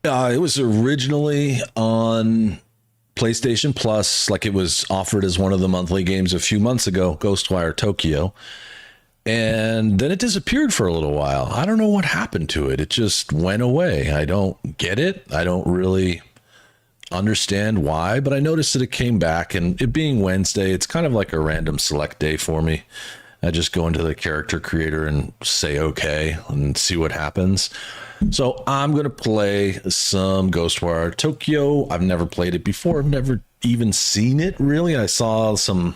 It was originally on PlayStation Plus, like it was offered as one of the monthly games a few months ago, GHOSTWIRE Tokyo. And then it disappeared for a little while. I don't know what happened to it. It just went away. I don't get it. I don't really understand why, but I noticed that it came back, and it being Wednesday, it's kind of like a random select day for me. I just go into the character creator and say okay and see what happens. So I'm going to play some GHOSTWIRE Tokyo. I've never played it before. I've never even seen it, really. I saw some...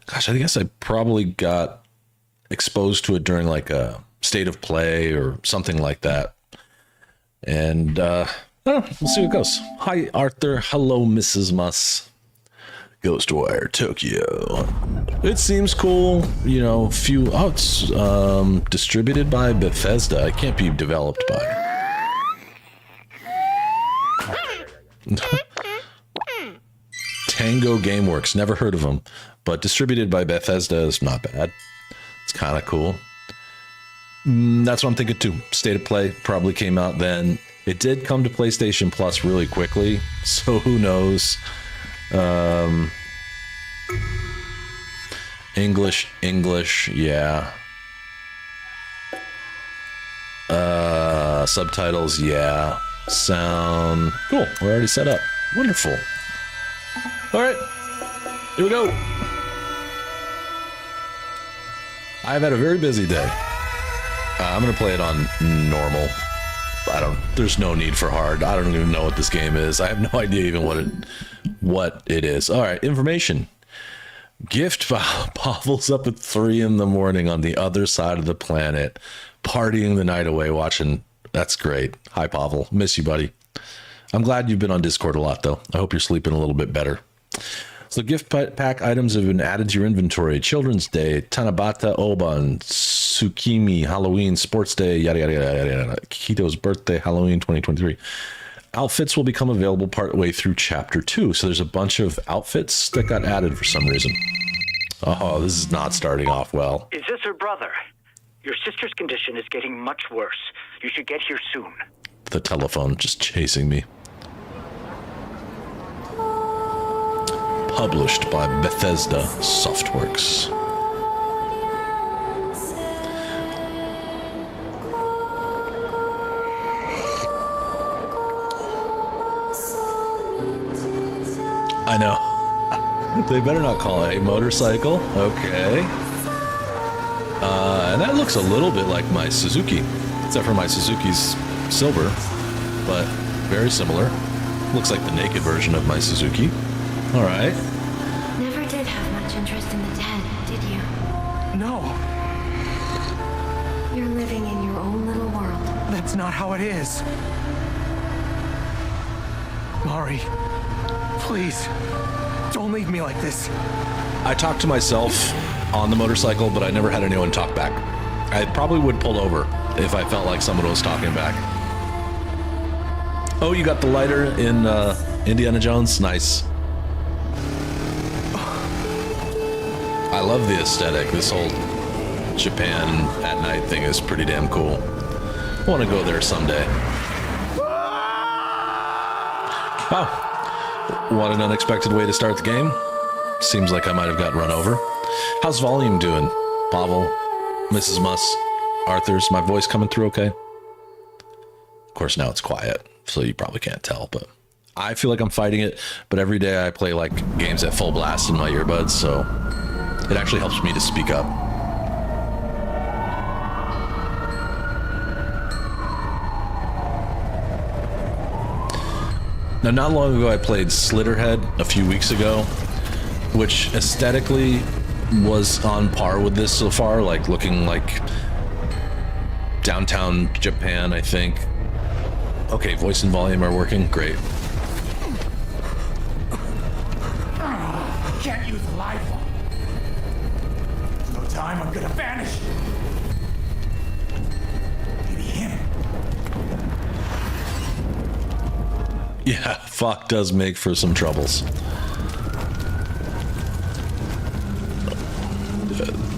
Gosh, I guess I probably got exposed to it during like a state of play or something like that. And I don't know, we'll see what goes. Hi, Arthur. Hello, Mrs. Muss. GHOSTWIRE Tokyo. It seems cool. You know, it's distributed by Bethesda. It can't be developed by. Tango Gameworks. Never heard of them, but distributed by Bethesda is not bad. It's kind of cool. That's what I'm thinking too. State of Play probably came out then. It did come to PlayStation Plus really quickly, so who knows? English, yeah. Subtitles, yeah. Sound, cool. We're already set up. Wonderful. All right, here we go. I've had a very busy day. I'm gonna play it on normal. There's no need for hard. I don't even know what this game is. I have no idea even what it is. All right, information. Gift Pavel's up at 3 in the morning on the other side of the planet, partying the night away, watching. That's great. Hi, Pavel. Miss you, buddy. I'm glad you've been on Discord a lot, though. I hope you're sleeping a little bit better. So gift pack items have been added to your inventory. Children's Day, Tanabata Oban, Tsukimi, Halloween, Sports Day, yada, yada, yada, yada. Kito's birthday, Halloween 2023. Outfits will become available partway through Chapter 2. So there's a bunch of outfits that got added for some reason. Oh, this is not starting off well. Is this her brother? Your sister's condition is getting much worse. You should get here soon. The telephone just chasing me. Published by Bethesda Softworks. I know. They better not call it a motorcycle. Okay. And that looks a little bit like my Suzuki, except for my Suzuki's silver, but very similar. Looks like the naked version of my Suzuki. All right. Never did have much interest in the dead, did you? No, You're living in your own little world. that's not how it is. Mari, please, don't leave me like this. I talked to myself on the motorcycle, but I never had anyone talk back. I probably would pull over if I felt like someone was talking back. Oh, you got the lighter in Indiana Jones? Nice. I love the aesthetic. This whole Japan at night thing is pretty damn cool. I want to go there someday. Wow. What an unexpected way to start the game. Seems like I might have got run over. How's volume doing? Pavel, Mrs. Muss, Arthur's, my voice coming through okay? Of course, now it's quiet, so you probably can't tell, but I feel like I'm fighting it, but every day I play like games at full blast in my earbuds, so it actually helps me to speak up. Now, not long ago, I played Slitterhead a few weeks ago, which aesthetically was on par with this so far, like looking like downtown Japan, I think. Okay, voice and volume are working. Great. Can't use a live one. No time, I'm gonna vanish. Maybe him. Yeah, fuck does make for some troubles.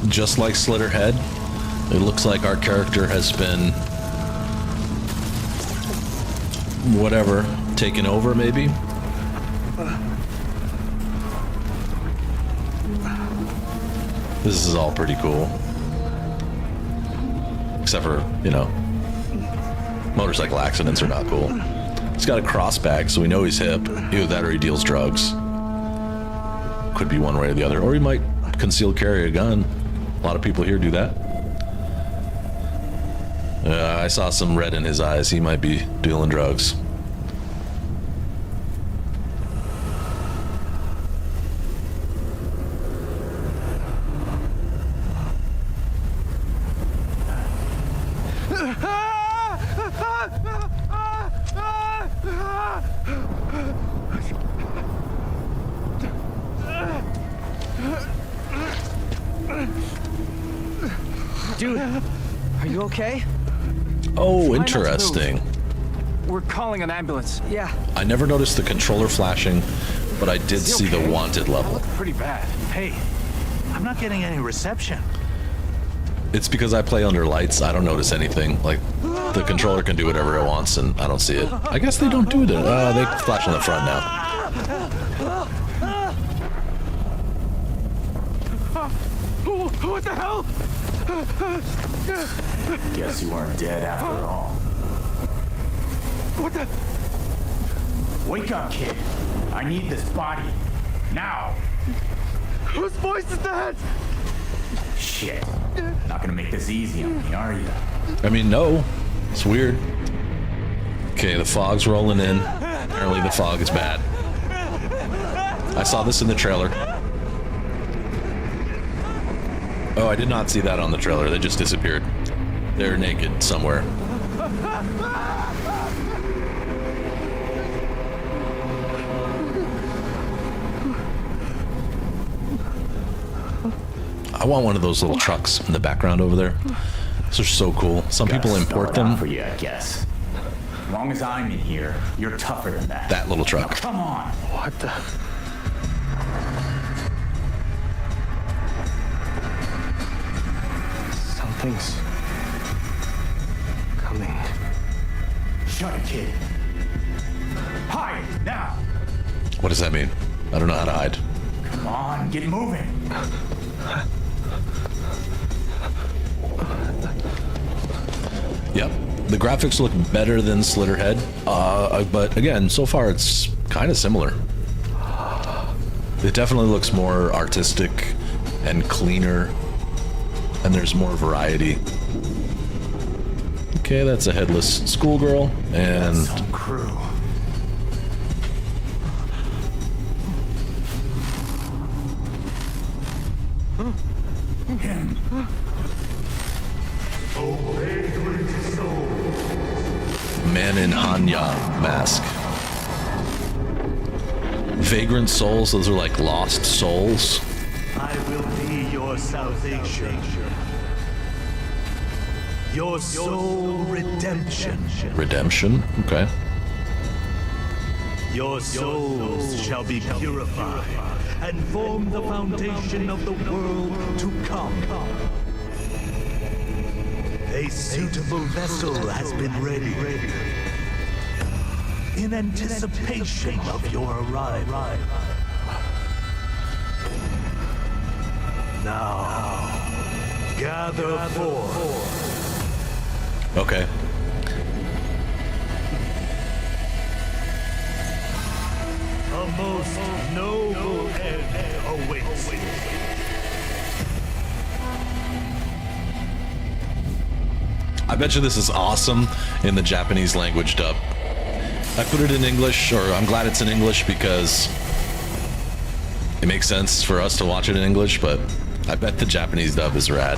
Just like Slitterhead, it looks like our character has been whatever taken over, maybe. This is all pretty cool. Except for, you know, motorcycle accidents are not cool. He's got a cross bag, so we know he's hip. Either that or he deals drugs. Could be one way or the other. Or he might conceal carry a gun. A lot of people here do that. I saw some red in his eyes. He might be dealing drugs. Dude, are you okay? Oh, interesting. We're calling an ambulance. Yeah. I never noticed the controller flashing, but I did see the wanted level. Pretty bad. Hey, I'm not getting any reception. It's because I play under lights. I don't notice anything. Like, the controller can do whatever it wants, and I don't see it. I guess they don't do it. They flash on the front now. What the hell? Guess you weren't dead after all. What the? Wake up, kid. I need this body. Now. Whose voice is that? Shit. Not gonna make this easy on me, are you? I mean, no. It's weird. Okay, the fog's rolling in. Apparently the fog is bad. I saw this in the trailer. Oh, I did not see that on the trailer. They just disappeared. They're naked somewhere. I want one of those little trucks in the background over there. Those are so cool. Some people import them. For you, I guess. As long as I'm in here, you're tougher than that. That little truck. Now, come on. What the? Something's coming. Shut it, kid. Hide, now. What does that mean? I don't know how to hide. Come on, get moving. Yep. The graphics look better than Slitterhead, but again, so far it's kind of similar. It definitely looks more artistic and cleaner, and there's more variety. Okay, that's a headless schoolgirl, and Some crew. Him. man in Hanya mask. Vagrant souls, those are like lost souls. I will be your salvation. Your soul redemption. Redemption, okay. Your souls shall be purified and form the foundation of the world to come. A suitable vessel has been ready in anticipation of your arrival. Now, gather forth. Okay. A most noble end awaits you. I bet you this is awesome in the Japanese language dub. I put it in English, or I'm glad it's in English because it makes sense for us to watch it in English, but I bet the Japanese dub is rad.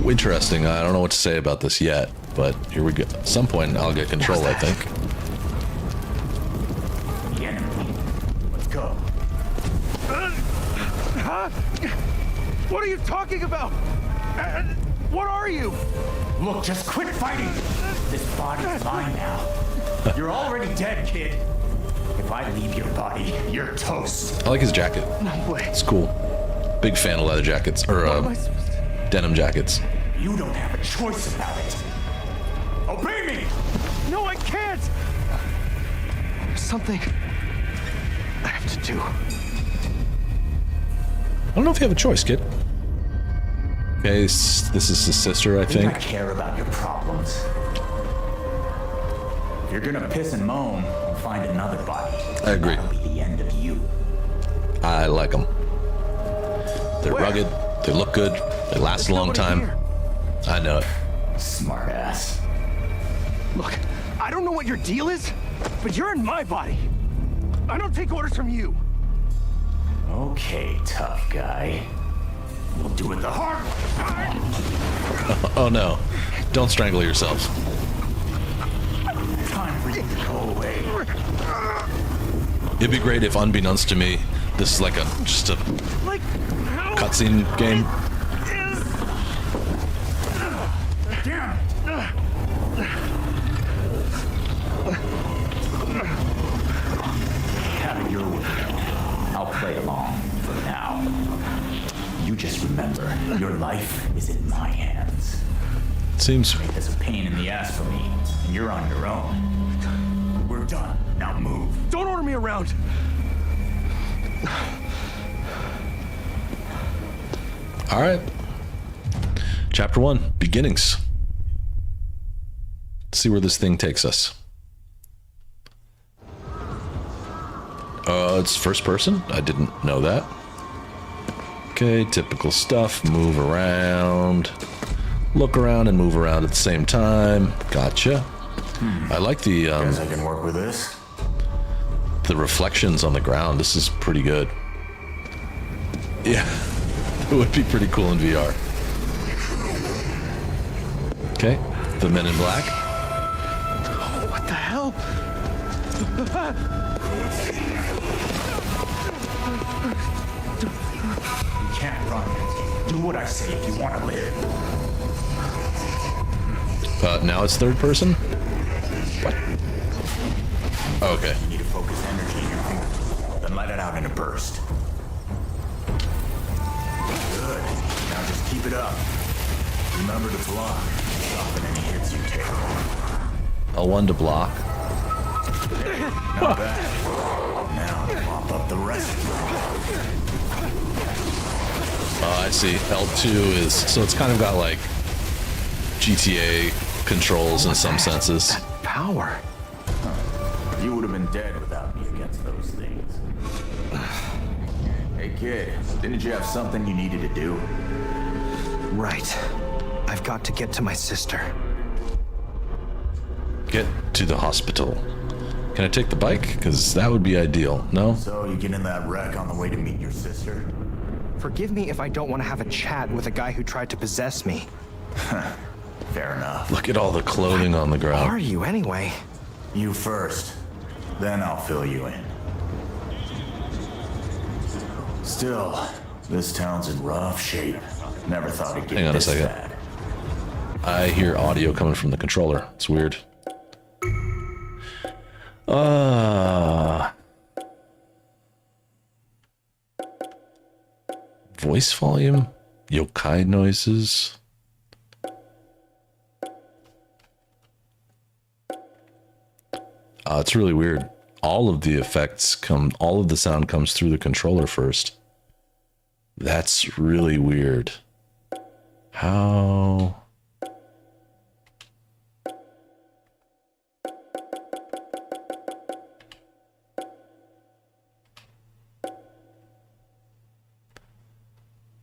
Interesting. I don't know what to say about this yet, but here we go. At some point, I'll get control, I think. The enemy. Let's go. What are you talking about? What are you? Look, just quit fighting. This body's mine now. You're already dead, kid. If I leave your body, you're toast. I like his jacket. No way. It's cool. Big fan of leather jackets, or What am I supposed to... denim jackets. You don't have a choice about it. Obey me! No, I can't! There's something I have to do. I don't know if you have a choice, kid. Okay, this is his sister, I think. I care about your problems. If you're gonna piss and moan, we'll find another body. I agree. That'll be the end of you. I like them. They're Where? rugged, they look good, they last a long Nobody time. here. I know it. Smart ass. Look, I don't know what your deal is, but you're in my body. I don't take orders from you. Okay, tough guy. We'll do it the hard way. Oh no. Don't strangle yourself. Time for you to go away. It'd be great if, unbeknownst to me, this is like just a Like, how cutscene game. is... Damn it. Have it your way. I'll play along for now. You just remember, your life is in my hands. Seems It's a pain in the ass for me, and you're on your own. We're done. Now move. Don't order me around. all right. Chapter 1, beginnings. Let's see where this thing takes us. It's first person? I didn't know that. Okay, typical stuff. Move around. Look around and move around at the same time. Gotcha. I like the Guess I can work with this. reflections on the ground. This is pretty good. Yeah, it would be pretty cool in VR. Okay, the Men in Black. What the hell? You can't run. Do what I say if you want to live. Now it's third person? What? Okay. You need to focus energy in your fingers, then let it out in a burst. Good. Now just keep it up. Remember to block. Soften any hits you take. L1 to block. Not bad. Now mop up the rest. I see. L2 is... So it's kind of got like GTA controls in some senses. Power. You would have been dead without me against those things. Hey kid, didn't you have something you needed to do? Right. I've got to get to my sister. Get to the hospital. Can I take the bike? Because that would be ideal. No? So you get in that wreck on the way to meet your sister? Forgive me if I don't want to have a chat with a guy who tried to possess me. Fair enough. Look at all the clothing on the Who are ground. you anyway? You first, then I'll fill you in. Still, this town's in rough shape. Never thought it'd get Hang on a this second. bad. I hear audio coming from the controller. It's weird. Voice volume? Yokai noises? It's really weird. All of the effects all of the sound comes through the controller first. That's really weird. How?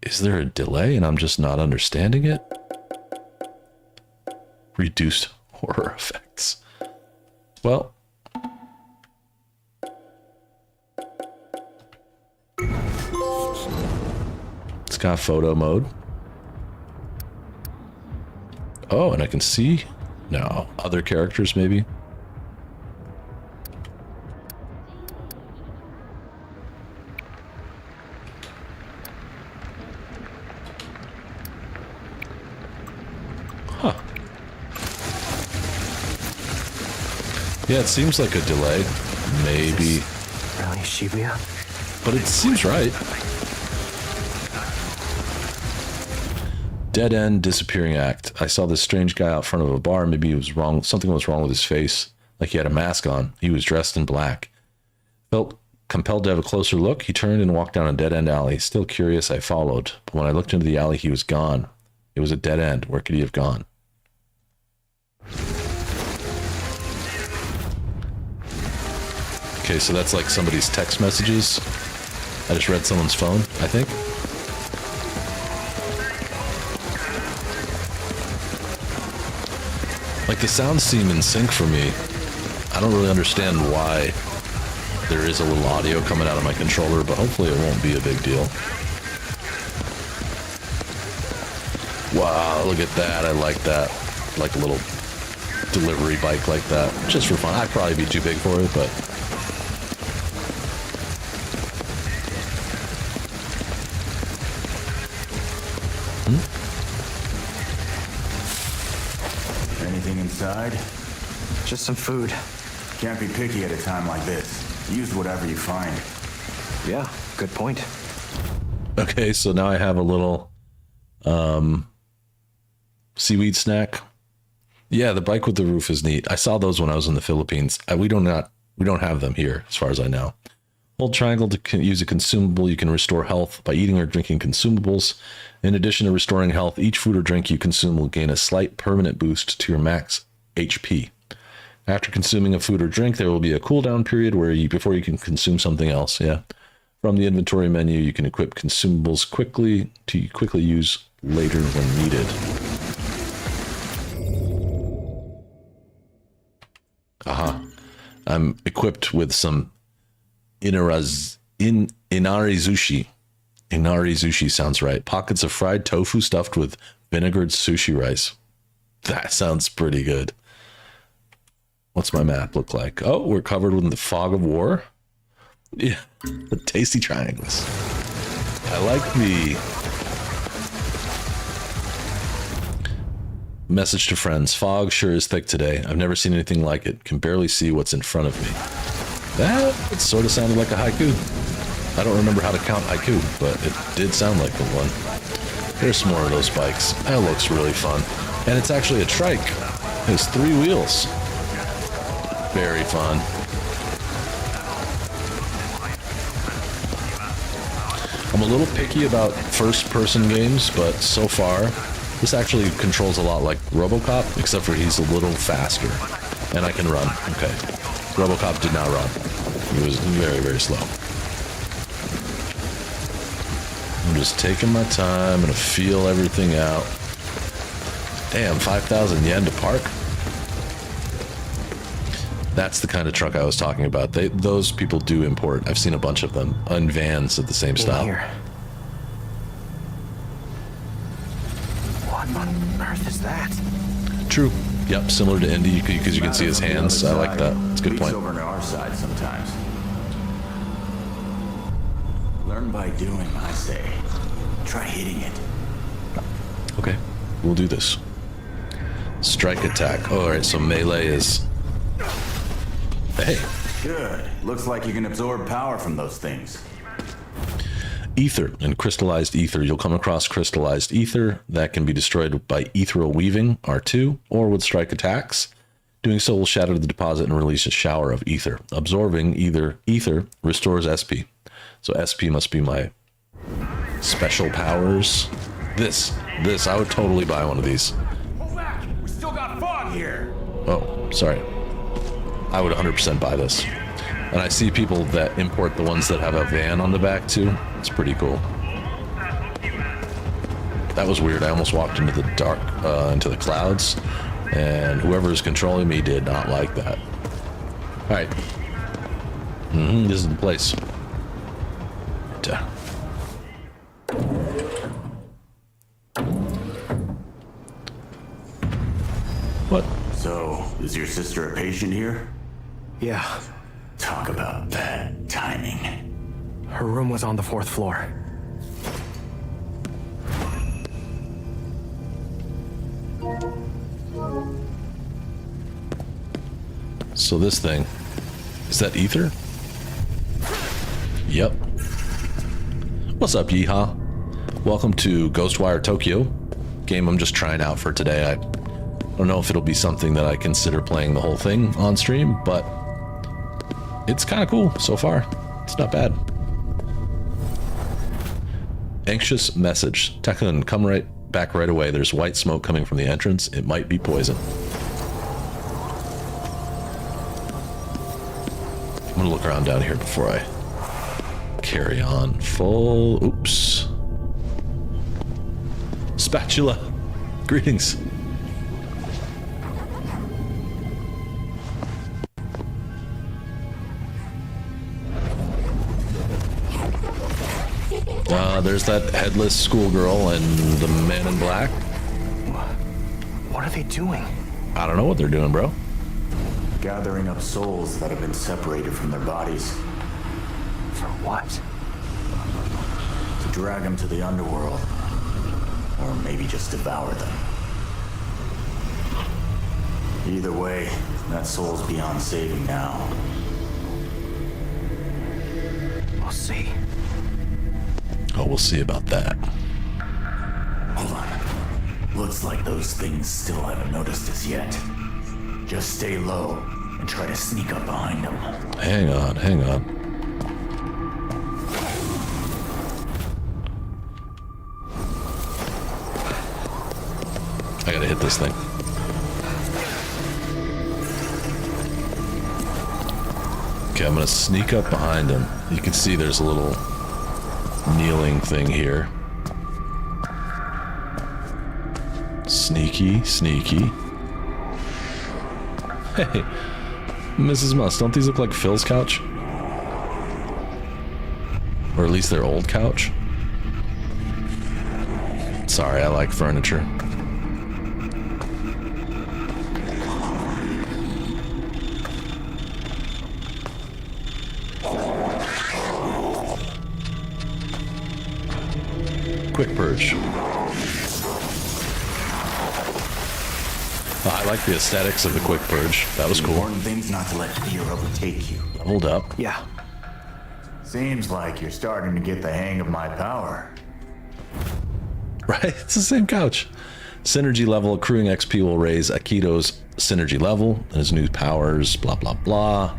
Is there a delay and I'm just not understanding it? Reduced horror effects. Well. It's got photo mode. Oh, and I can see? No. Other characters, maybe? Huh. Yeah, it seems like a delay. Maybe. Really, Shibuya? But it seems right. Dead end disappearing act. I saw this strange guy out front of a bar. Maybe he was wrong. Something was wrong with his face. Like he had a mask on. He was dressed in black. Felt compelled to have a closer look. He turned and walked down a dead end alley. Still curious, I followed. But when I looked into the alley, he was gone. It was a dead end. Where could he have gone? Okay, so that's like somebody's text messages. I just read someone's phone, I think. Like the sounds seem in sync for me. I don't really understand why there is a little audio coming out of my controller, but hopefully it won't be a big deal. Wow, look at that. I like that. Like a little delivery bike like that. Just for fun. I'd probably be too big for it, but... Anything inside? Just some food. Can't be picky at a time like this. Use whatever you find. Yeah, good point. Okay, so now I have a little seaweed snack. Yeah, the bike with the roof is neat. I saw those when I was in the Philippines. We don't have them here, as far as I know. Hold triangle to use a consumable. You can restore health by eating or drinking consumables. In addition to restoring health, each food or drink you consume will gain a slight permanent boost to your max HP. After consuming a food or drink, there will be a cooldown period before you can consume something else. Yeah. From the inventory menu, you can equip consumables quickly use later when needed. Aha. I'm equipped with some inari sushi. Inari sushi sounds right. Pockets of fried tofu stuffed with vinegared sushi rice. That sounds pretty good. What's my map look like? Oh, we're covered with the fog of war. Yeah, the tasty triangles. I like the message to friends. Fog sure is thick today. I've never seen anything like it. Can barely see what's in front of me. That sort of sounded like a haiku. I don't remember how to count haiku, but it did sound like the one. There's some more of those bikes. That looks really fun. And it's actually a trike. It has 3 wheels. Very fun. I'm a little picky about first-person games, but so far, this actually controls a lot like RoboCop, except for he's a little faster. And I can run. Okay. RoboCop did not run. He was very, very slow. I'm just taking my time. I'm gonna feel everything out. Damn, 5,000 yen to park? That's the kind of truck I was talking about. Those people do import. I've seen a bunch of them on vans of the same style. Here. What on earth is that? True. Yep, similar to Indy because you can see his hands. I like that. It's a good point. Over to our side sometimes. Learn by doing, I say. Try hitting it. Okay, we'll do this. Strike attack. Oh, all right, so melee is... Hey. Good. Looks like you can absorb power from those things. Ether and crystallized ether. You'll come across crystallized ether that can be destroyed by ethereal weaving, R2, or with strike attacks. Doing so will shatter the deposit and release a shower of ether. Absorbing ether restores SP. So SP must be my special powers. This, I would totally buy one of these. Pull back! We still got fog here! Oh, sorry. I would 100% buy this. And I see people that import the ones that have a van on the back too. It's pretty cool. That was weird. I almost walked into the dark, into the clouds, and whoever is controlling me did not like that. All right. This is the place. What? So, is your sister a patient here? Yeah, Talk about bad timing. her room was on the 4th floor. So this thing Is that Ether? Yep. What's up, Yeehaw? Welcome to GHOSTWIRE Tokyo. Game I'm just trying out for today. I don't know if it'll be something that I consider playing the whole thing on stream, but it's kind of cool so far. It's not bad. Anxious message. Takun, come right back right away. There's white smoke coming from the entrance. It might be poison. I'm gonna look around down here before I carry on. Full. Oops. Spatula. Greetings. There's that headless schoolgirl and the man in black. What are they doing? I don't know what they're doing, bro. Gathering up souls that have been separated from their bodies. For what? To drag them to the underworld. Or maybe just devour them. Either way, that soul's beyond saving now. We'll see. Oh, we'll see about that. Hold on. Looks like those things still haven't noticed us yet. Just stay low and try to sneak up behind them. Hang on, hang on. I gotta hit this thing. Okay, I'm gonna sneak up behind him. You can see there's a little kneeling thing here. Sneaky, sneaky. Hey, Mrs. Musk, don't these look like Phil's couch? Or at least their old couch? Sorry, I like furniture. Quick purge. Oh, I like the aesthetics of the quick purge. That was cool. Important thing's not to let fear overtake you. Hold up. Yeah. Seems like you're starting to get the hang of my power. Right? It's the same couch. Synergy level. Accruing XP will raise Akito's synergy level and his new powers. Blah, blah, blah.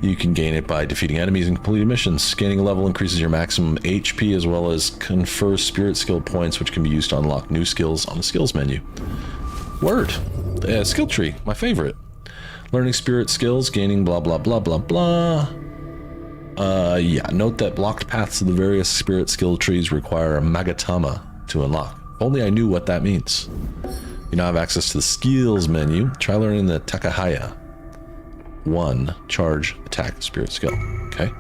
You can gain it by defeating enemies and completing missions. Scanning a level increases your maximum HP as well as confers spirit skill points, which can be used to unlock new skills on the skills menu. Word. Skill tree, my favorite. Learning spirit skills, gaining blah, blah, blah, blah, blah. Yeah, note that blocked paths to the various spirit skill trees require a Magatama to unlock. If only I knew what that means. You now have access to the skills menu. Try learning the Takahaya. 1 charge attack spirit skill. Okay.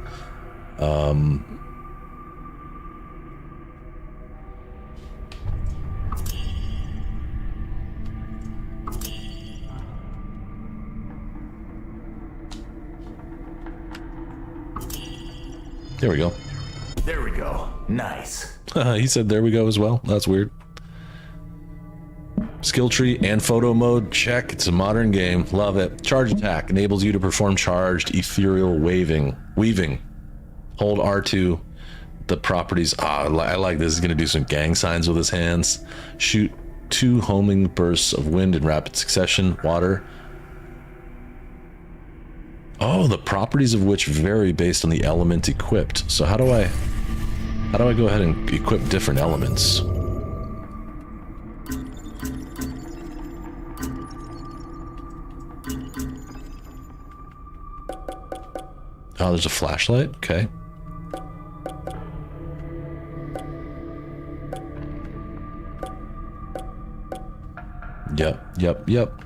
There we go. There we go. Nice. He said there we go as well. That's weird. Skill tree and photo mode, check. It's a modern game. Love it. Charge attack enables you to perform charged ethereal weaving. Hold R2. The properties. I like this. He's going to do some gang signs with his hands. Shoot 2 homing bursts of wind in rapid succession. Water. Oh, the properties of which vary based on the element equipped. So how do I go ahead and equip different elements? Oh, there's a flashlight? Okay. Yep.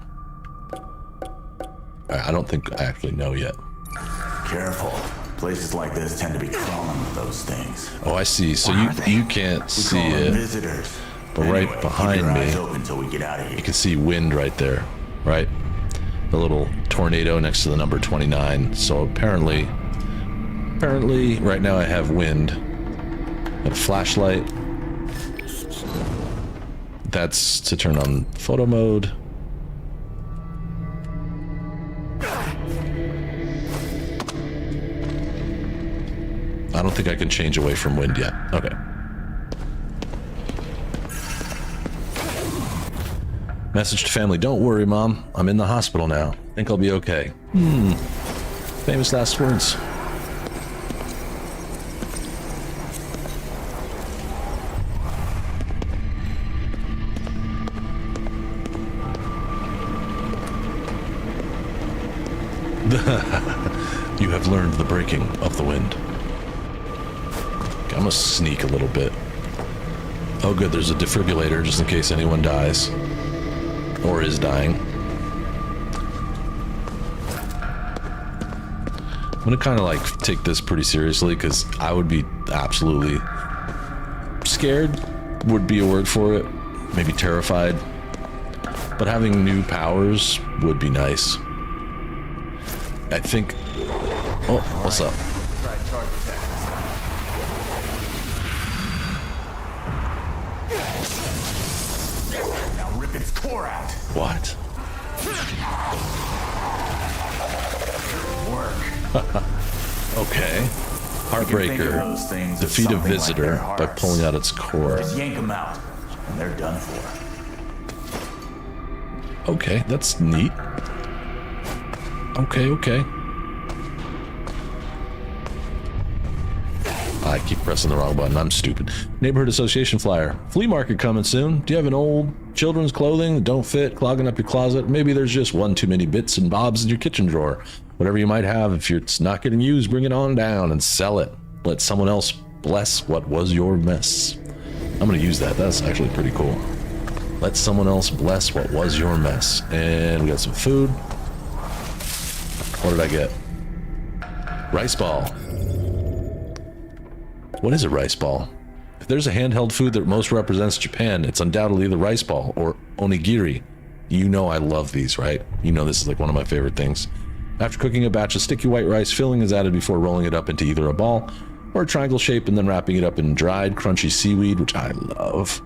I don't think I actually know yet. Careful. Places like this tend to be crawling with those things. Oh, I see. So you can't see We call them it. visitors. But Anyway, right behind keep your me, eyes open till we get out of here. you can see wind right there, right? The little tornado next to the number 29. So apparently right now I have wind. I have a flashlight. That's to turn on photo mode. I don't think I can change away from wind yet. Okay. Message to family, don't worry, Mom. I'm in the hospital now. Think I'll be okay. Famous last words. You have learned the breaking of the wind. Okay, I'm gonna sneak a little bit. Oh good, there's a defibrillator just in case anyone dies. Or is dying. I'm gonna kind of like take this pretty seriously because I would be absolutely scared, would be a word for it. Maybe terrified. But having new powers would be nice. I think... Oh, what's up? Now rip its core out. What? Okay. Heartbreaker. Defeat a visitor by pulling out its core. Just yank them out, and they're done for. Okay, that's neat. Okay. I keep pressing the wrong button. I'm stupid. Neighborhood Association flyer. Flea market coming soon. Do you have an old children's clothing that don't fit, clogging up your closet? Maybe there's just one too many bits and bobs in your kitchen drawer. Whatever you might have, if it's not getting used, bring it on down and sell it. Let someone else bless what was your mess. I'm going to use that. That's actually pretty cool. Let someone else bless what was your mess. And we got some food. What did I get? Rice ball. What is a rice ball? If there's a handheld food that most represents Japan, it's undoubtedly the rice ball, or onigiri. You know I love these, right? You know this is like one of my favorite things. After cooking a batch of sticky white rice, filling is added before rolling it up into either a ball or a triangle shape and then wrapping it up in dried, crunchy seaweed, which I love.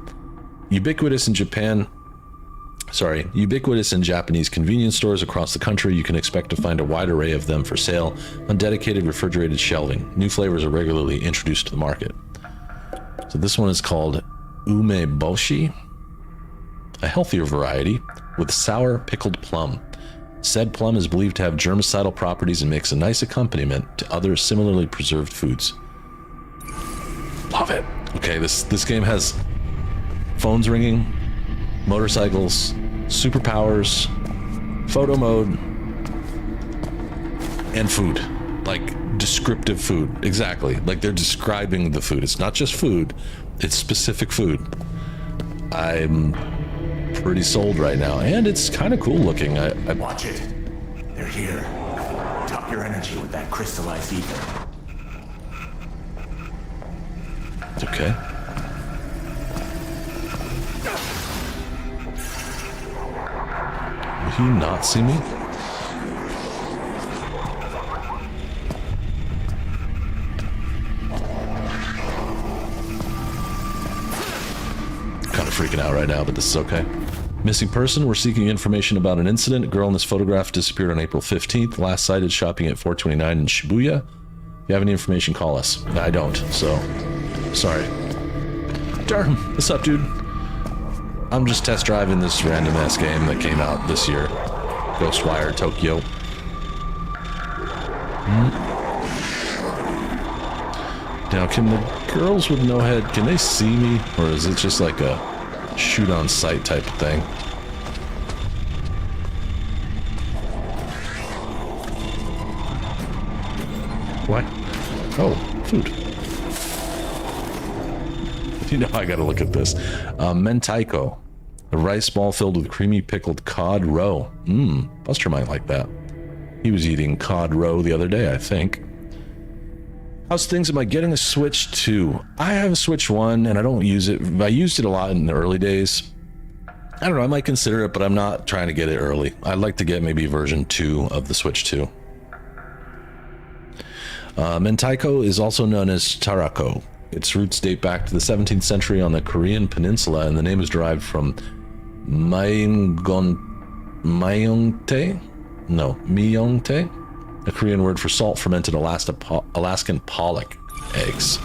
Ubiquitous in Japanese convenience stores across the country, you can expect to find a wide array of them for sale on dedicated refrigerated shelving. New flavors are regularly introduced to the market. So this one is called umeboshi, a healthier variety with sour pickled plum. Said plum is believed to have germicidal properties and makes a nice accompaniment to other similarly preserved foods. Love it. Okay, this game has phones ringing, motorcycles, superpowers, photo mode, and food. Like descriptive food. Exactly. Like they're describing the food. It's not just food, it's specific food. I'm pretty sold right now, and it's kind of cool looking. I Watch it. They're here. Top your energy with that crystallized ether. Okay. Will he not see me? Kind of freaking out right now, but this is okay. Missing person, we're seeking information about an incident. A girl in this photograph disappeared on April 15th. Last sighted shopping at 429 in Shibuya. If you have any information, call us. I don't, so sorry. Durham, what's up, dude? I'm just test driving this random ass game that came out this year. GHOSTWIRE Tokyo. Now, can the girls with no head, can they see me? Or is it just like a shoot on sight type of thing? What? Oh, food. You know I gotta look at this. Mentaiko. A rice ball filled with creamy pickled cod roe. Buster might like that. He was eating cod roe the other day, I think. How's things? Am I getting a Switch 2? I have a Switch 1 and I don't use it. I used it a lot in the early days. I don't know, I might consider it, but I'm not trying to get it early. I'd like to get maybe version 2 of the Switch 2. Mentaiko is also known as tarako. Its roots date back to the 17th century on the Korean peninsula, and the name is derived from myeongtae, a Korean word for salt fermented Alaskan pollock. eggs.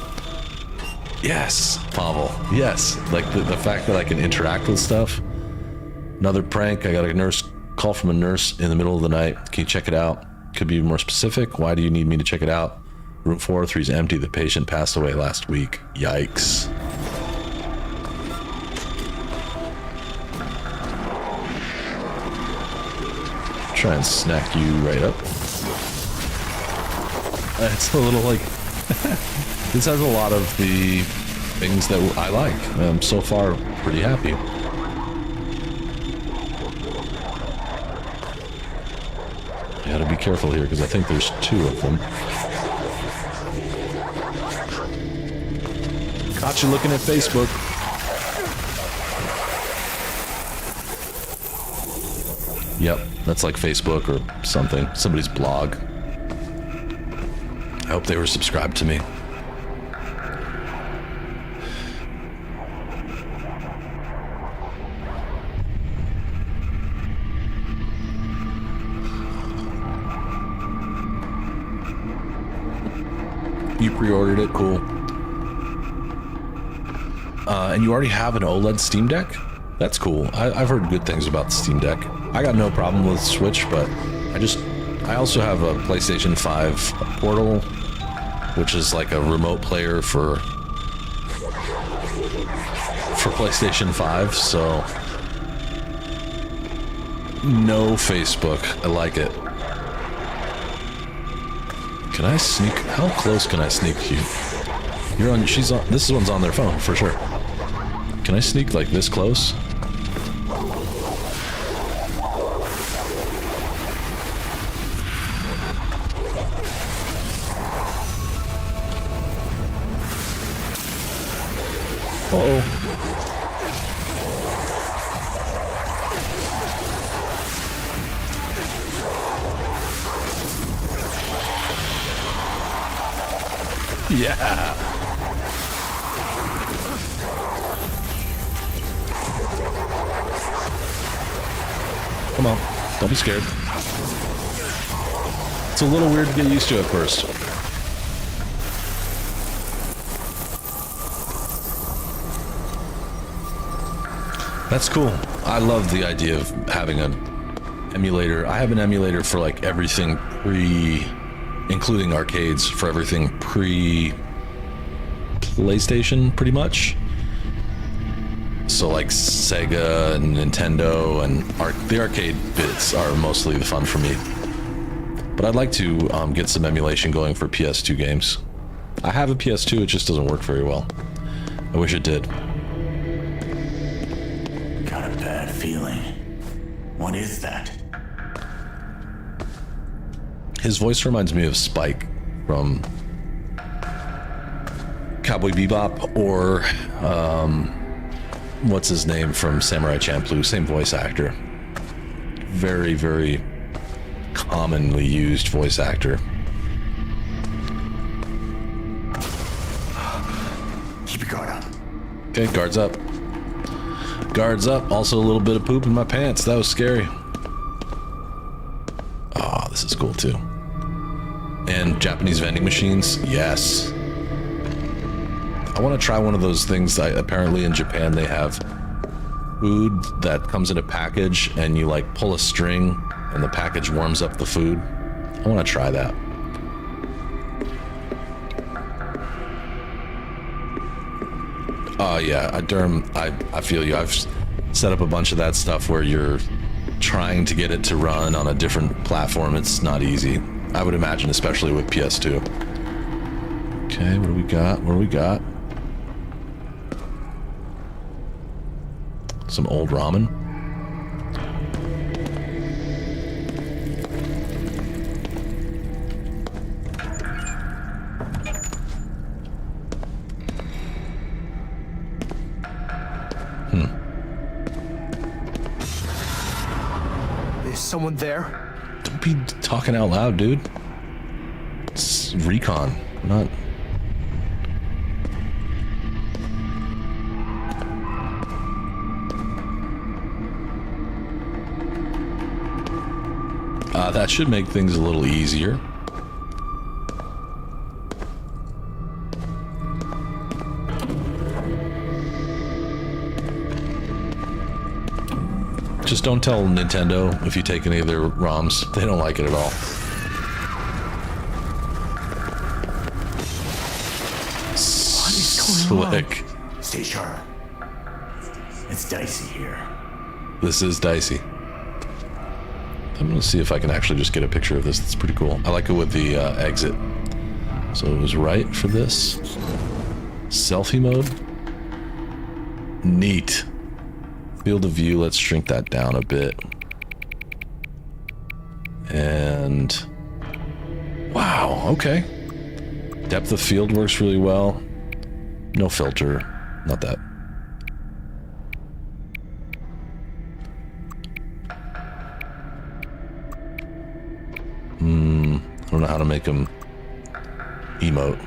Yes, Pavel. Yes, like the fact that I can interact with stuff. Another prank. I got a nurse call from a nurse in the middle of the night. Can you check it out? Could be more specific. Why do you need me to check it out? Room 403 is empty. The patient passed away last week. Yikes. Try and snack you right up. It's a little like this has a lot of the things that I like. I'm so far pretty happy. You gotta be careful here because I think there's 2 of them. Caught you looking at Facebook. Yep, that's like Facebook or something. Somebody's blog. I hope they were subscribed to me. You pre-ordered it, cool. And you already have an OLED Steam Deck? That's cool. I've heard good things about the Steam Deck. I got no problem with Switch, but I also have a PlayStation 5 Portal, which is like a remote player for PlayStation 5, so no Facebook. I like it. Can I sneak? How close can I sneak you? You're on. She's on. This one's on their phone for sure. Can I sneak like this close? Uh-oh. Yeah. Come on. Don't be scared. It's a little weird to get used to at first. That's cool. I love the idea of having an emulator. I have an emulator for like everything including arcades, for everything PlayStation, pretty much. So like Sega and Nintendo and the arcade bits are mostly the fun for me. But I'd like to get some emulation going for PS2 games. I have a PS2, it just doesn't work very well. I wish it did. Got a bad feeling. What is that? His voice reminds me of Spike from Cowboy Bebop, or what's his name from Samurai Champloo, same voice actor. Very, very commonly used voice actor. Keep your guard up. Okay, guards up. Guards up. Also a little bit of poop in my pants. That was scary. Oh, this is cool too. And Japanese vending machines. Yes. I want to try one of those things. Apparently in Japan they have food that comes in a package and you like pull a string and the package warms up the food. I want to try that. Oh yeah, Durham, I feel you. I've set up a bunch of that stuff where you're trying to get it to run on a different platform. It's not easy. I would imagine, especially with PS2. Okay, what do we got? What do we got? Some old ramen. Is someone there? Don't be talking out loud, dude. It's recon, not... that should make things a little easier. Just don't tell Nintendo if you take any of their ROMs. They don't like it at all. What is going on? Slick. Stay sharp. It's dicey here. This is dicey. I'm gonna see if I can actually just get a picture of this. That's pretty cool. I like it with the exit. So it was right for this. Selfie mode. Neat. Field of view, let's shrink that down a bit. And wow, okay. Depth of field works really well. No filter, not that. I don't know how to make them emote.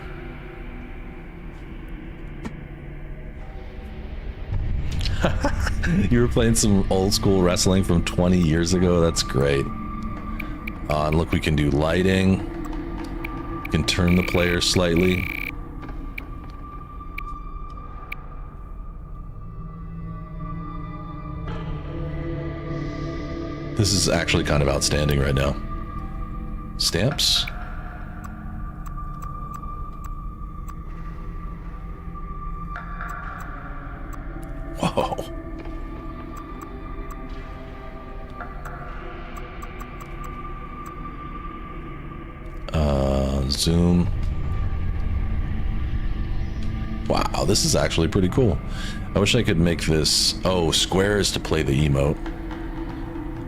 You were playing some old school wrestling from 20 years ago. That's great. And look, we can do lighting. We can turn the player slightly. This is actually kind of outstanding right now. Stamps. Whoa. Zoom. Wow, this is actually pretty cool. I wish I could make this... Oh, square is to play the emote.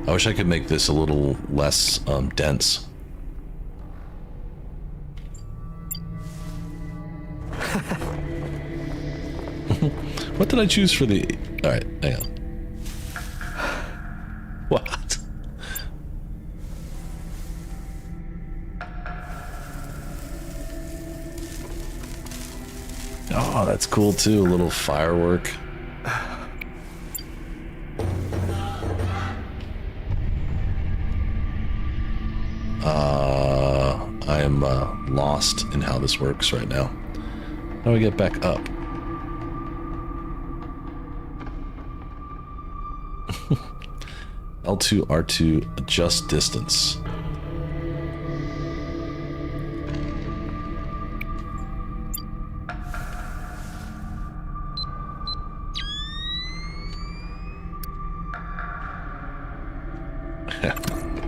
I wish I could make this a little less dense. What did I choose for the... Alright, hang on. What? Oh, that's cool too. A little firework. I am lost in how this works right now. How do I get back up? L2, R2, adjust distance.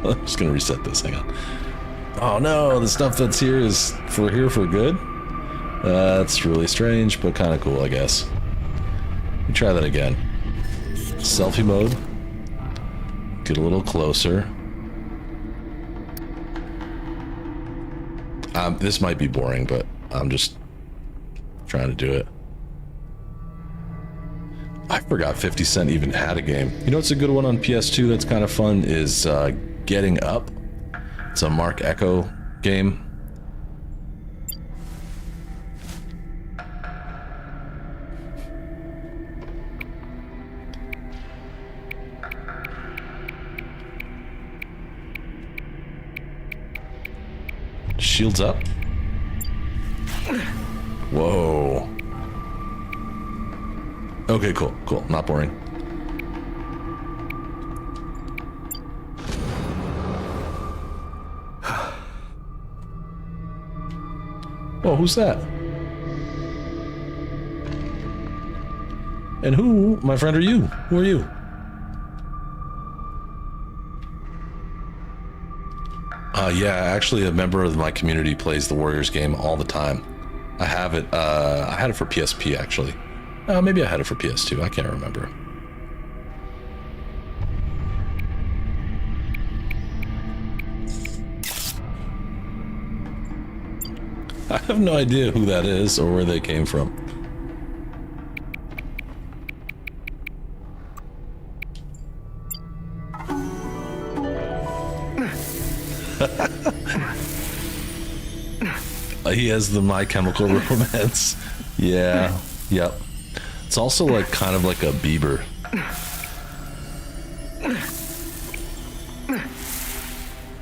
I'm just gonna reset this, hang on. Oh no, the stuff that's here is here for good? That's really strange, but kind of cool, I guess. Let me try that again. Selfie mode. Get a little closer. This might be boring, but I'm just trying to do it. I forgot 50 Cent even had a game. You know what's a good one on PS2 that's kind of fun is Getting Up. It's a Mark Echo game. Shields up. Whoa. Okay, cool, cool. Not boring. Oh, who's that? And who, my friend, are you? Who are you? Yeah, actually a member of my community plays the Warriors game all the time. I have it, I had it for PSP actually. Maybe I had it for PS2, I can't remember. I have no idea who that is or where they came from. He has the My Chemical Romance. Yeah, yep. It's also like kind of like a Bieber.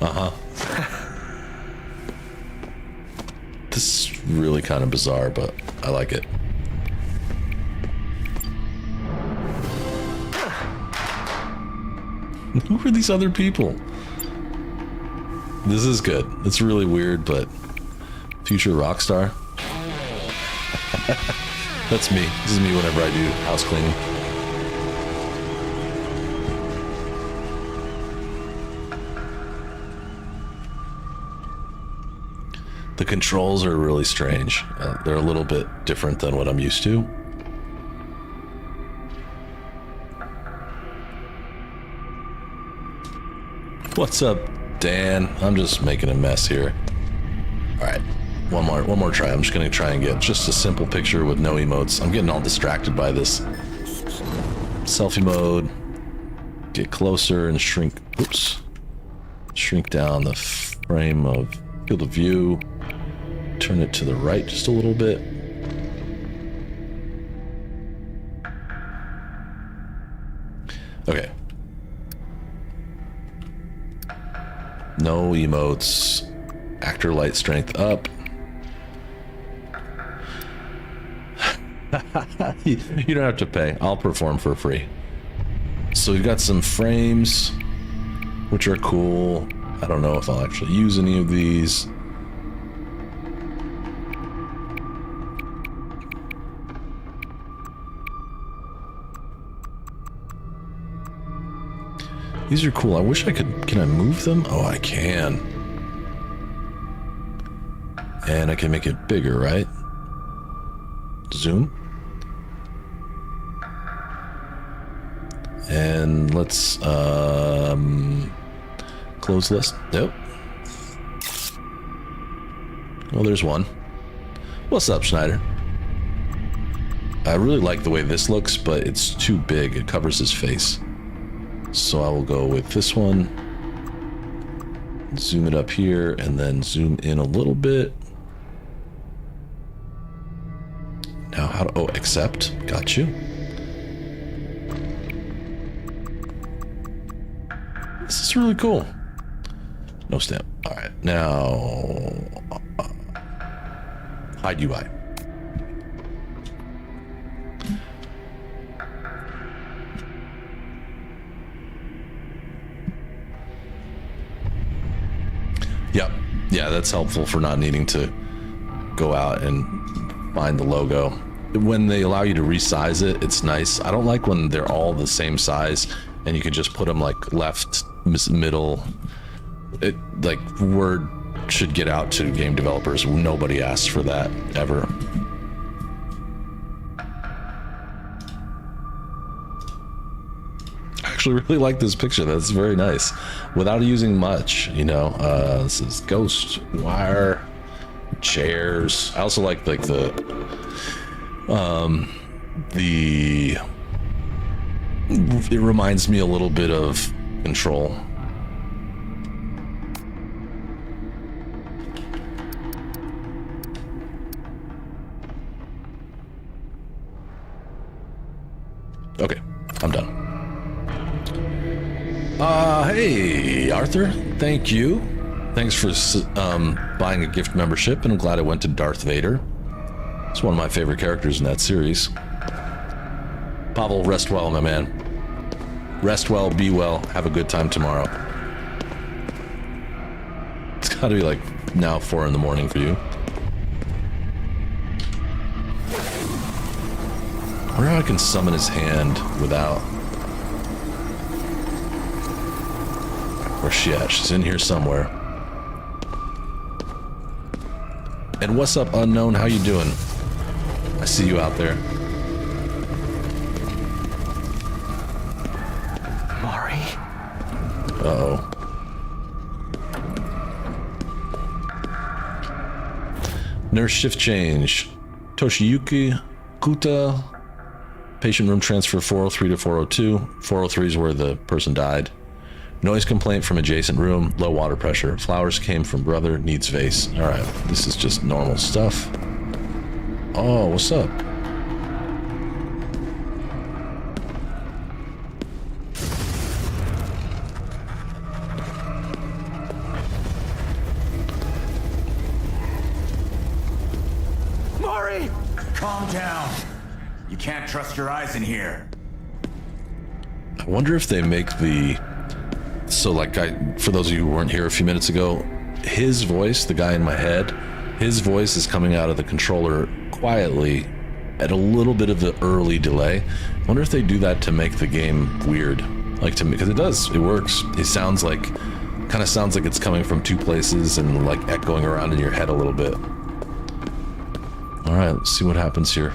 Uh-huh. This is really kind of bizarre, but I like it. Who are these other people? This is good. It's really weird, but future rock star. That's me. This is me whenever I do house cleaning. The controls are really strange. They're a little bit different than what I'm used to. What's up, Dan? I'm just making a mess here. All right, one more try. I'm just gonna try and get just a simple picture with no emotes. I'm getting all distracted by this. Selfie mode. Get closer and shrink. Oops. Shrink down the frame of field of view. Turn it to the right just a little bit. Okay. No emotes. Actor light strength up. You don't have to pay. I'll perform for free. So we've got some frames, which are cool. I don't know if I'll actually use any of these. These are cool. I wish I could... Can I move them? Oh, I can. And I can make it bigger, right? Zoom. And let's... close list. Nope. Well, there's one. What's up, Schneider? I really like the way this looks, but it's too big. It covers his face. So I will go with this one, zoom it up here, and then zoom in a little bit. Now how to, oh, accept, got you. This is really cool. No stamp, all right, now, hide UI. Yep. Yeah, that's helpful for not needing to go out and find the logo. When they allow you to resize it, it's nice. I don't like when they're all the same size and you can just put them like left, middle. It, like, word should get out to game developers. Nobody asks for that ever. I actually really like this picture. That's very nice. Without using much, you know. This is GHOSTWIRE chairs. I also like the it reminds me a little bit of Control. Okay, I'm done. Hey, Arthur, thank you. Thanks for buying a gift membership, and I'm glad I went to Darth Vader. It's one of my favorite characters in that series. Pavel, rest well, my man. Rest well, be well, have a good time tomorrow. It's gotta be like now 4 in the morning for you. I wonder how I can summon his hand without... Where's she at? She's in here somewhere. And what's up, unknown? How you doing? I see you out there. Mari. Uh-oh. Nurse shift change. Toshiyuki Kuta. Patient room transfer 403 to 402. 403 is where the person died. Noise complaint from adjacent room. Low water pressure. Flowers came from brother. Needs vase. Alright, this is just normal stuff. Oh, what's up? Mari! Calm down. You can't trust your eyes in here. I wonder if they make the So like for those of you who weren't here a few minutes ago, his voice, the guy in my head, his voice is coming out of the controller quietly at a little bit of the early delay. I wonder if they do that to make the game weird. Like to me, because it does, it works. It sounds like, kind of sounds like it's coming from two places and like echoing around in your head a little bit. All right, let's see what happens here.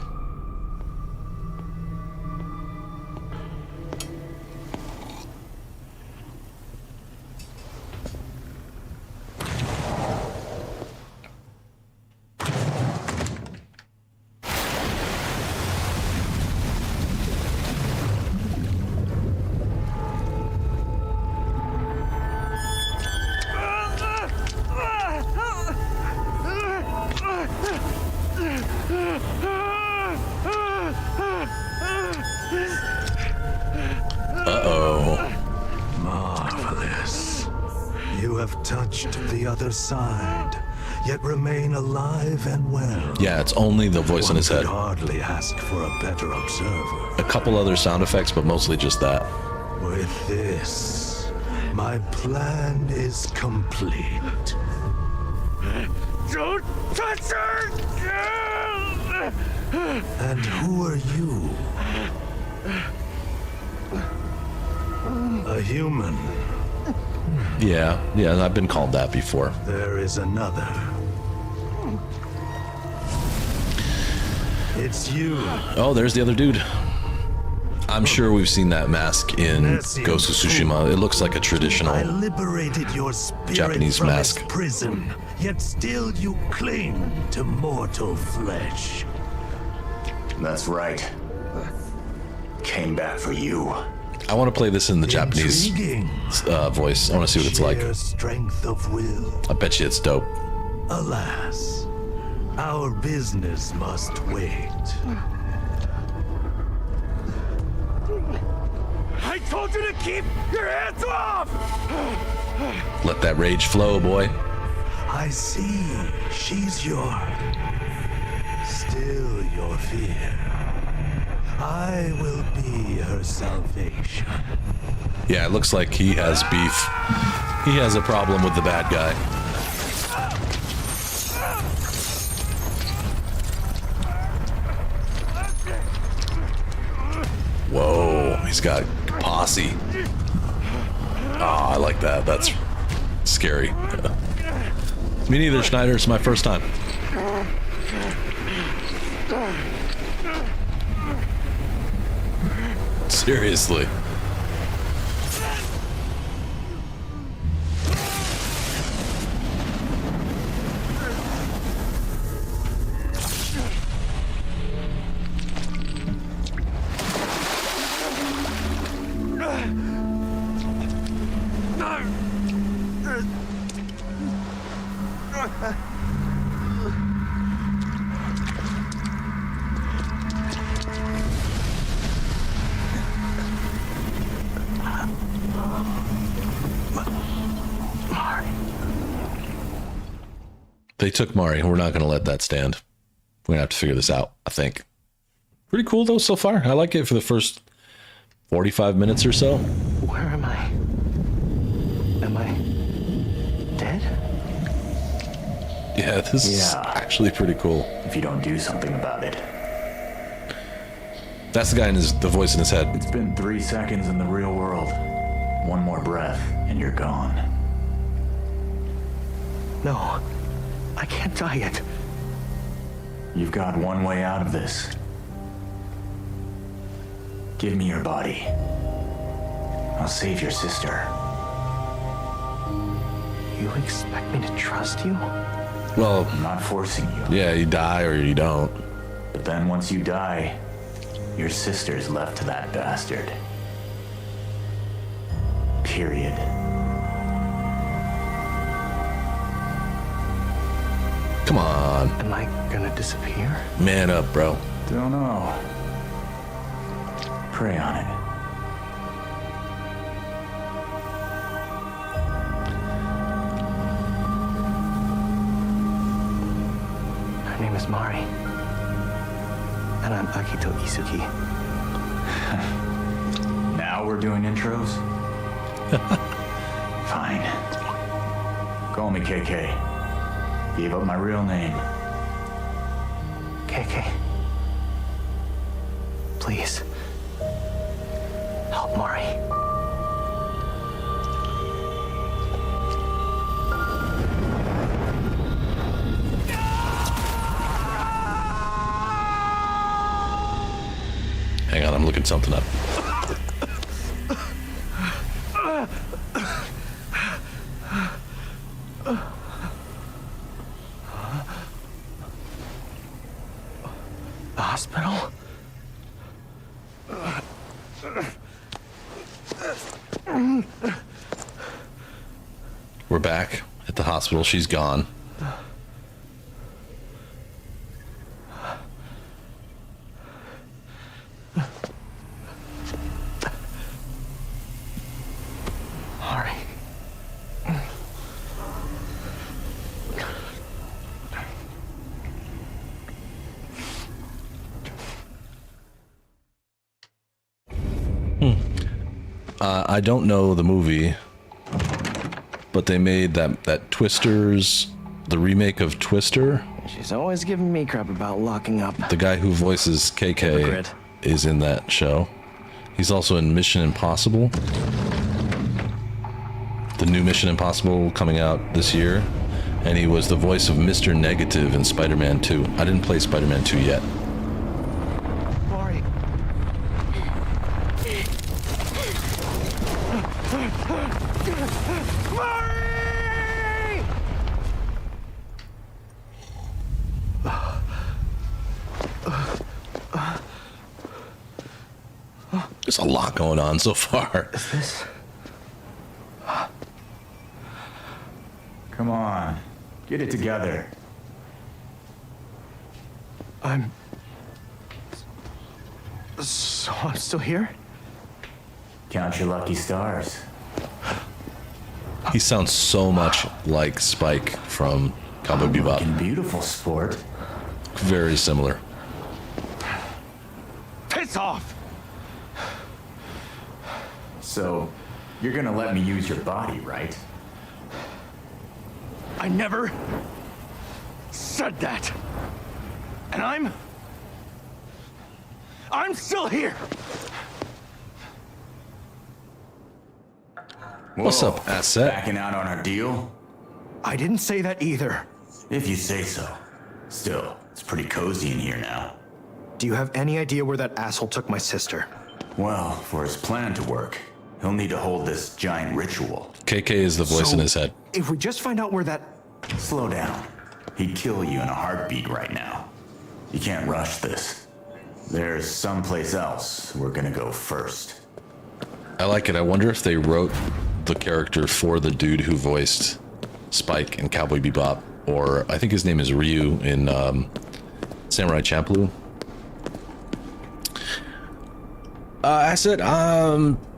Marvelous. You have touched the other side, yet remain alive and well. Yeah, it's only the voice in his head. One could hardly ask for a better observer. A couple other sound effects, but mostly just that. With this, my plan is complete. Don't touch her! And who are you? A human. Yeah, I've been called that before. There is another. It's you. Oh, there's the other dude. I'm sure we've seen that mask in Ghost of Tsushima. It looks like a I traditional liberated your spirit Japanese from mask. its prison, yet still you cling to mortal flesh. That's right. Came back for you. I want to play this in the Japanese Intriguing. voice. I want to see what it's like. Sheer strength of will. I bet you it's dope. Alas, our business must wait. I told you to keep your hands off! Let that rage flow, boy. I see. She's still your fear. I will be her salvation. Yeah, it looks like he has beef. He has a problem with the bad guy. Whoa, he's got posse. Oh, I like that. That's scary. Me neither, Schneider. It's my first time. Seriously. They took Mari. We're not going to let that stand. We're going to have to figure this out, I think. Pretty cool, though, so far. I like it for the first 45 minutes or so. Where am I? Am I dead? Yeah, this is actually pretty cool. If you don't do something about it. That's the guy in the voice in his head. It's been 3 seconds in the real world. One more breath, and you're gone. No, I can't die yet. You've got one way out of this. Give me your body. I'll save your sister. You expect me to trust you? Well, I'm not forcing you. yeah, you die or you don't. But then once you die, your sister's left to that bastard. Period. Come on. Am I gonna disappear? Man up, bro. Don't know. Pray on it. Her name is Mari. And I'm Akito Isuki. Now we're doing intros? Fine. Call me KK. Gave up my real name. KK. Please. Help Mari. Hang on, I'm looking something up. The hospital? We're back at the hospital. She's gone. Mari. I don't know the movie, but they made that Twisters, the remake of Twister. She's always giving me crap about locking up. The guy who voices KK Hypocrite. is in that show. He's also in Mission Impossible. The new Mission Impossible coming out this year. And he was the voice of Mr. Negative in Spider-Man 2. I didn't play Spider-Man 2 yet. Mari. Mari! There's a lot going on so far. Is this? Come on. Get it together. So I'm still here? Count your lucky stars. He sounds so much like Spike from Cowboy Looking Bebop. beautiful, sport. Very similar. Piss off! So, you're gonna let me use your body, right? I never said that. And I'm still here. What's up, asset? Backing out on our deal? I didn't say that either. If you say so. Still, it's pretty cozy in here now. Do you have any idea where that asshole took my sister? Well, for his plan to work, he'll need to hold this giant ritual. KK is the voice in his head. If we just find out where that... Slow down. He'd kill you in a heartbeat right now. You can't rush this. There's someplace else we're gonna go first. I like it. I wonder if they wrote the character for the dude who voiced Spike in Cowboy Bebop, or I think his name is Ryu in Samurai Champloo. I said,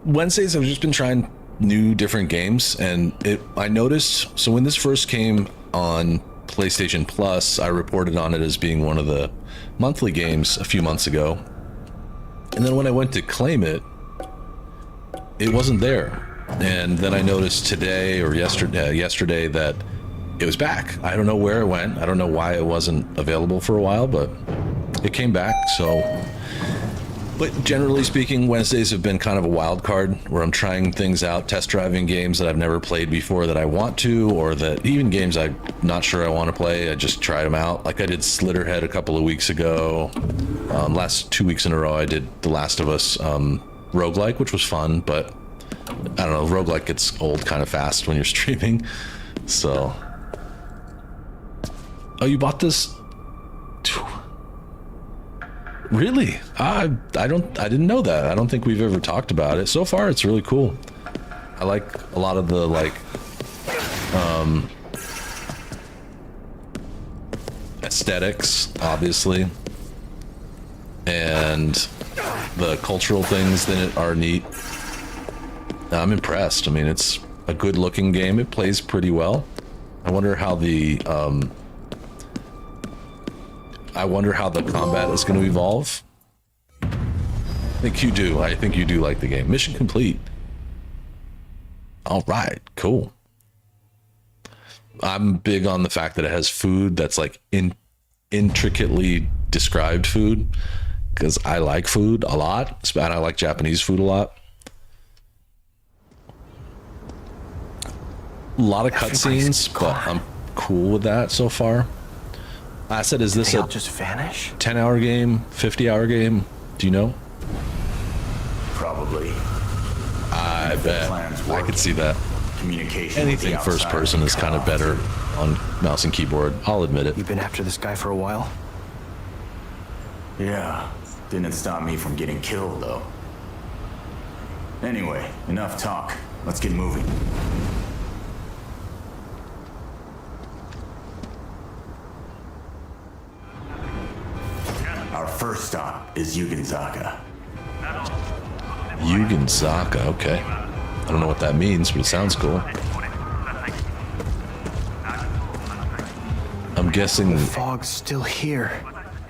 Wednesdays I've just been trying new different games, and I noticed, so when this first came on PlayStation Plus, I reported on it as being one of the monthly games a few months ago. And then when I went to claim it, it wasn't there. And then I noticed today or yesterday that it was back. I don't know where it went. I don't know why it wasn't available for a while, but it came back. So, but generally speaking, Wednesdays have been kind of a wild card where I'm trying things out, test driving games that I've never played before that I want to, or that even games I'm not sure I want to play. I just tried them out. Like I did Slitterhead a couple of weeks ago. Last 2 weeks in a row, I did The Last of Us roguelike, which was fun, but I don't know, roguelike gets old kind of fast when you're streaming. So, oh, you bought this? Really? I didn't know that. I don't think we've ever talked about it. So far, it's really cool. I like a lot of the aesthetics, obviously, and the cultural things in it are neat. I'm impressed. I mean, it's a good looking game. It plays pretty well. I wonder how the combat is going to evolve. I think you do like the game. Mission complete. All right, cool. I'm big on the fact that it has food that's like intricately described food, because I like food a lot, and I like Japanese food a lot. A lot of cutscenes, but I'm cool with that so far. I said, is this a just vanish? 10-hour game, 50-hour game? Do you know? Probably. I bet. I work, could see that. Communication. Anything first person is kind of better on mouse and keyboard. I'll admit it. You've been after this guy for a while? Yeah. Didn't stop me from getting killed, though. Anyway, enough talk. Let's get moving. Our first stop is Yugenzaka. Yugenzaka, okay. I don't know what that means, but it sounds cool. I'm guessing... The fog's still here.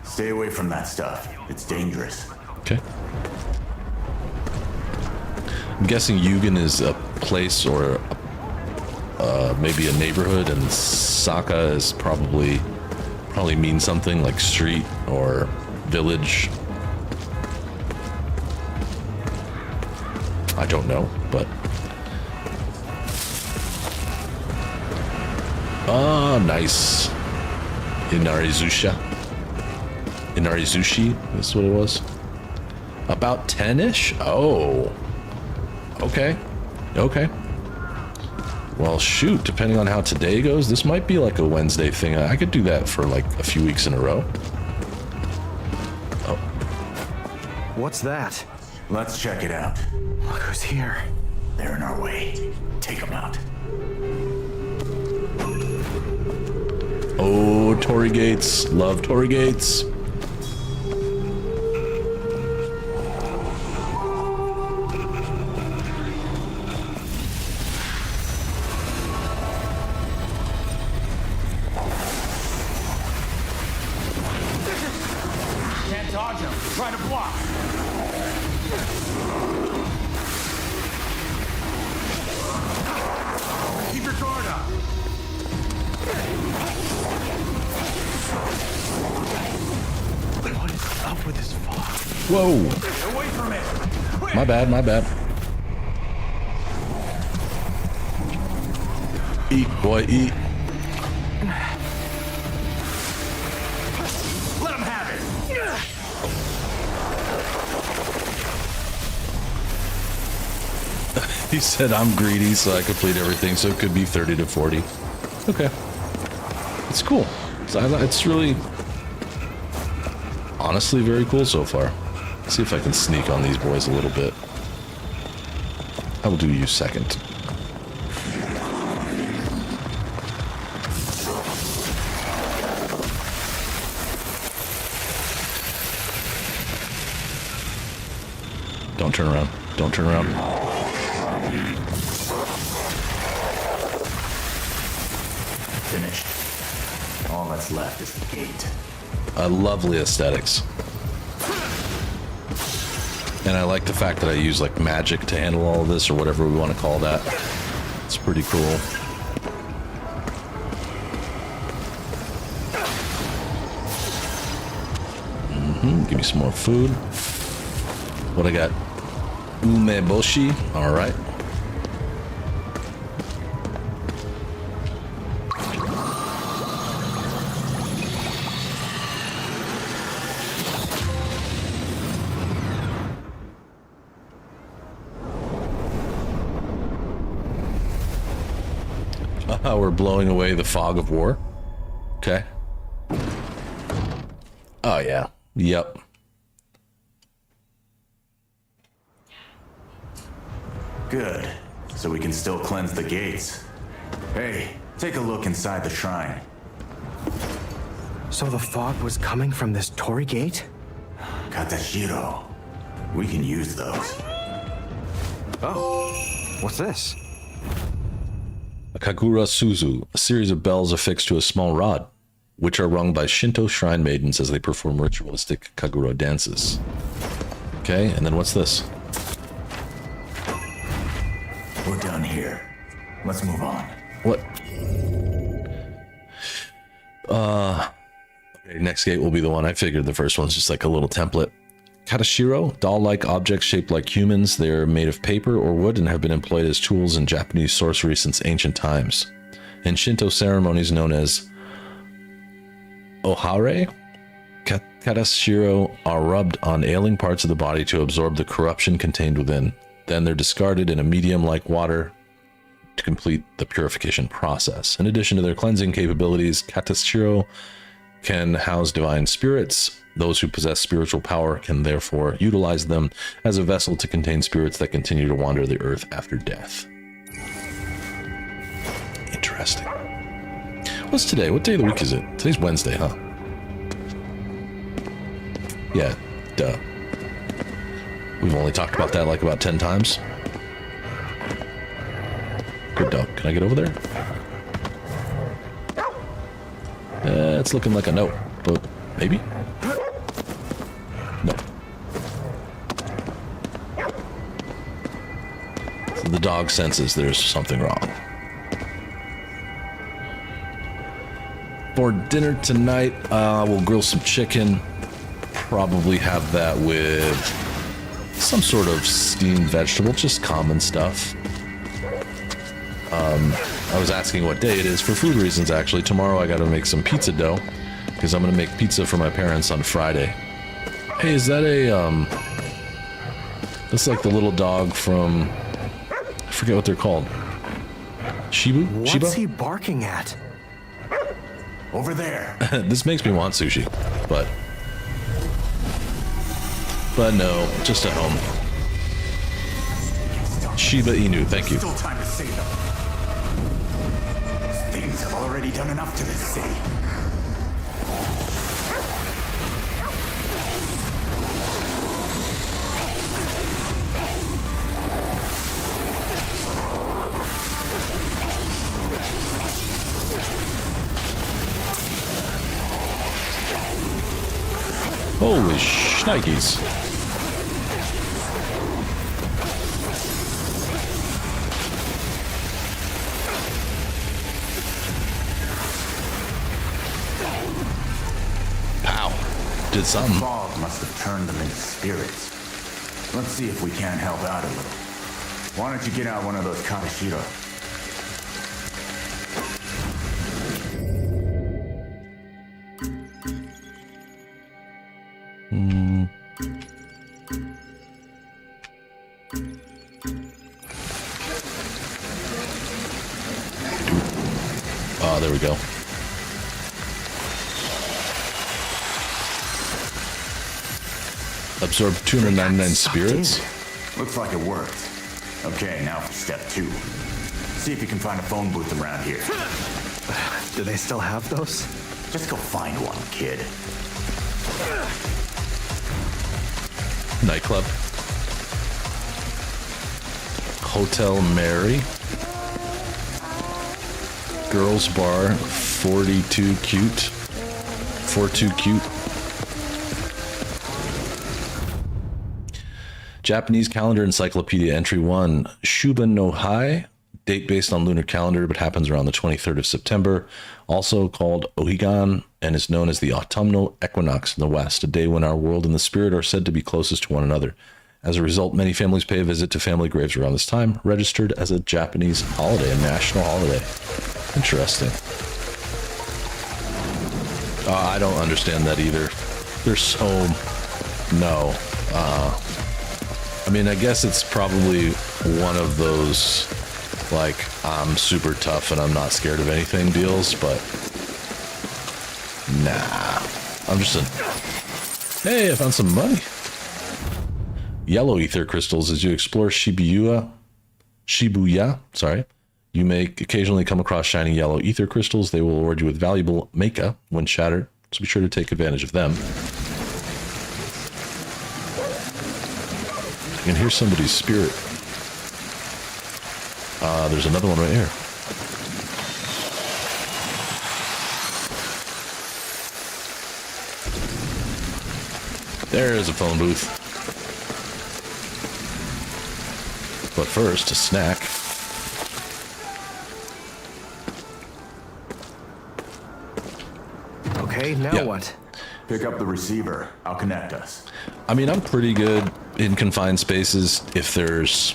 Stay away from that stuff. It's dangerous. Okay. I'm guessing Yugen is a place or maybe a neighborhood, and Saka is probably means something like street or village. I don't know, but nice. Inarizushi, this is what it was. About 10-ish? Oh. Okay. Well, shoot, depending on how today goes, this might be like a Wednesday thing. I could do that for like a few weeks in a row. Oh. What's that? Let's check it out. Look who's here. They're in our way. Take them out. Oh, Torii Gates. Love Torii Gates. Can't dodge him. Try to block. Keep your guard up. What is up with this fog? Whoa. Away from it. My bad. Eat, boy, eat. Let him have it. He said I'm greedy, so I complete everything, so it could be 30 to 40. Okay. It's cool. It's really, honestly, very cool so far. Let's see if I can sneak on these boys a little bit. I will do you second. Don't turn around. Don't turn around. Finished. All that's left is the gate. Lovely aesthetics. And I like the fact that I use like magic to handle all of this, or whatever we want to call that. It's pretty cool. Give me some more food. What I got? Umeboshi. All right. We're blowing away the fog of war. Okay. Oh, yeah. Yep. Good. So we can still cleanse the gates. Hey, take a look inside the shrine. So the fog was coming from this Torii gate? Katashiro. We can use those. Oh, what's this? A Kagura Suzu, a series of bells affixed to a small rod, which are rung by Shinto shrine maidens as they perform ritualistic Kagura dances. Okay, and then what's this? We're done here. Let's move on. What? Okay, next gate will be the one. I figured the first one's just like a little template. Katashiro, doll-like objects shaped like humans. They're made of paper or wood and have been employed as tools in Japanese sorcery since ancient times. In Shinto ceremonies known as ohare, Katashiro are rubbed on ailing parts of the body to absorb the corruption contained within. Then they're discarded in a medium like water to complete the purification process. In addition to their cleansing capabilities, Katashiro can house divine spirits. Those who possess spiritual power can therefore utilize them as a vessel to contain spirits that continue to wander the earth after death. Interesting. What's today? What day of the week is it? Today's Wednesday, huh? Yeah, duh. We've only talked about that like about 10 times. Good dog. Can I get over there? It's looking like a no, but maybe? No. So the dog senses there's something wrong. For dinner tonight, we'll grill some chicken. Probably have that with some sort of steamed vegetable, just common stuff. I was asking what day it is for food reasons, actually. Tomorrow I gotta make some pizza dough, because I'm gonna make pizza for my parents on Friday. Hey, is that a, that's like the little dog from, I forget what they're called. Shiba? What's he barking at? Over there. This makes me want sushi, but no, just at home. Shiba Inu, thank you. Still time to save them. Things have already done enough to this city. Holy shnikes. Pow. Did something. Fog must have turned them into spirits. Let's see if we can't help out a little. Why don't you get out one of those Katashiro? Oh, there we go. Absorb 299 spirits. Looks like it worked. Okay, now for step 2. See if you can find a phone booth around here. Do they still have those? Just go find one, kid. Nightclub. Hotel Mary. Girls Bar. 42 cute. 42 cute. Japanese calendar encyclopedia entry 1. Shuba no Hai. Date based on lunar calendar, but happens around the 23rd of September. Also called Ohigan, and is known as the autumnal equinox in the West, a day when our world and the spirit are said to be closest to one another. As a result, many families pay a visit to family graves around this time, registered as a Japanese holiday, a national holiday. Interesting. I don't understand that either. They're so... No. I mean, I guess it's probably one of those, like, I'm super tough and I'm not scared of anything deals, but nah. I'm just a... Hey, I found some money. Yellow ether crystals. As you explore Shibuya, you may occasionally come across shiny yellow ether crystals. They will award you with valuable mecha when shattered, so be sure to take advantage of them. I can hear somebody's spirit. There's another one right here. There's a phone booth. But first, a snack. Okay, now Yeah. what? Pick up the receiver. I'll connect us. I mean, I'm pretty good in confined spaces if there's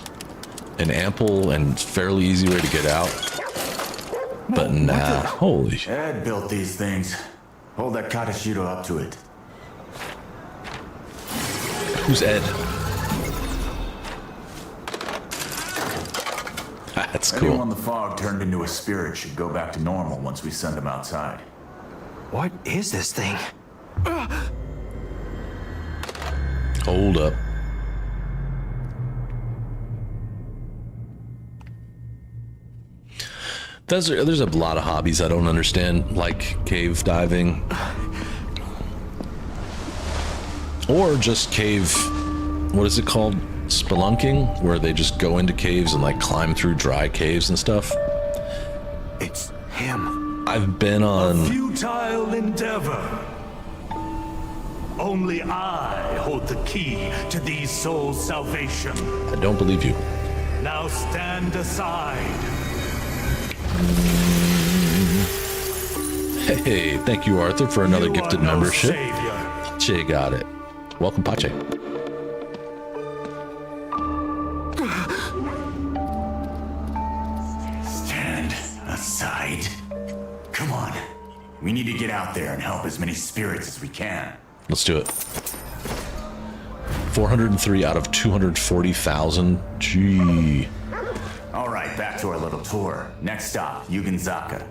an ample and fairly easy way to get out. But nah, holy shit. Ed built these things. Hold that Katashiro up to it. Who's Ed? That's Anyone cool. the fog turned into a spirit should go back to normal once we send him outside. What is this thing? Hold up. There's a lot of hobbies I don't understand, like cave diving. Or just cave, what is it called? Spelunking, where they just go into caves and like climb through dry caves and stuff. It's him. I've been on... Futile endeavor. Only I hold the key to these souls' salvation. I don't believe you. Now stand aside. Hey, thank you, Arthur, for another You gifted are no membership. savior. Che got it. Welcome, Pache. Stand aside. Come on. We need to get out there and help as many spirits as we can. Let's do it. 403 out of 240,000. Gee. All right, back to our little tour. Next stop, Yuganzaka.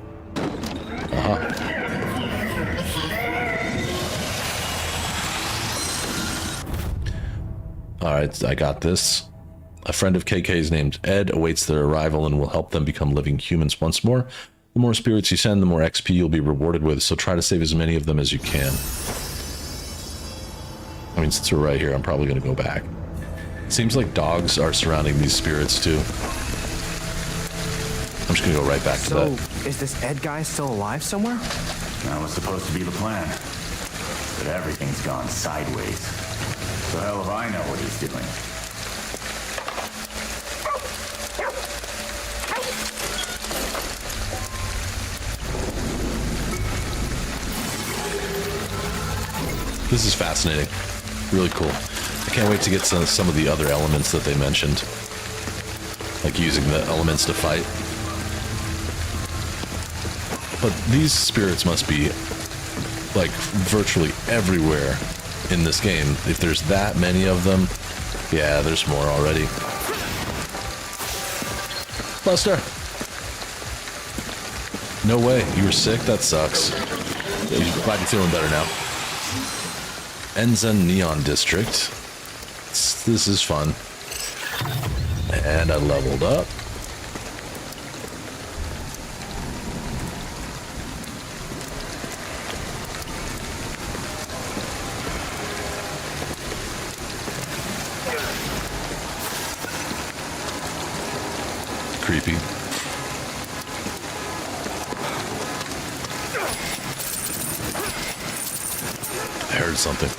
All right, I got this. A friend of KK's named Ed awaits their arrival and will help them become living humans once more. The more spirits you send, the more XP you'll be rewarded with, so try to save as many of them as you can. I mean, since we're right here, I'm probably going to go back. Seems like dogs are surrounding these spirits, too. I'm just going to go right back to So, that. is this Ed guy still alive somewhere? That was supposed to be the plan. But everything's gone sideways. So hell if I know what he's doing. This is fascinating. Really cool. I can't wait to get some of the other elements that they mentioned. Like using the elements to fight. But these spirits must be like virtually everywhere in this game. If there's that many of them, yeah, there's more already. Buster! No way, you were sick? That sucks. Glad you're feeling better now. Enza Neon District. This is fun. And I leveled up. Creepy. I heard something.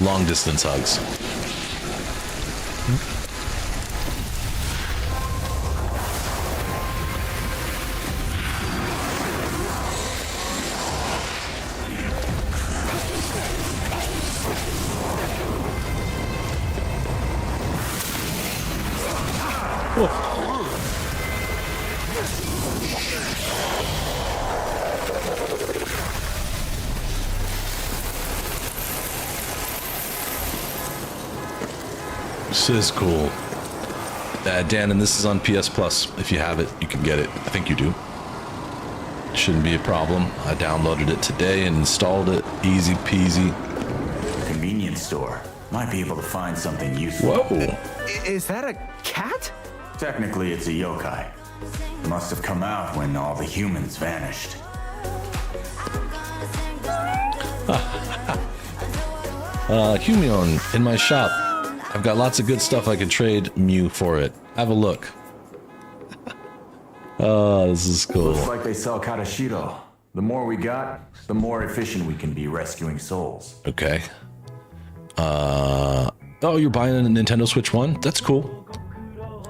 Long distance hugs. This is cool. Dan, and this is on PS Plus. If you have it, you can get it. I think you do. Shouldn't be a problem. I downloaded it today and installed it. Easy peasy. Convenience store. Might be able to find something useful. Whoa. Is that a cat? Technically, it's a yokai. It must have come out when all the humans vanished. Humion, in my shop. I've got lots of good stuff I can trade Mew for it. Have a look. Oh, this is cool. Looks like they sell Katashiro. The more we got, the more efficient we can be rescuing souls. Okay. Oh, you're buying a Nintendo Switch 1? That's cool.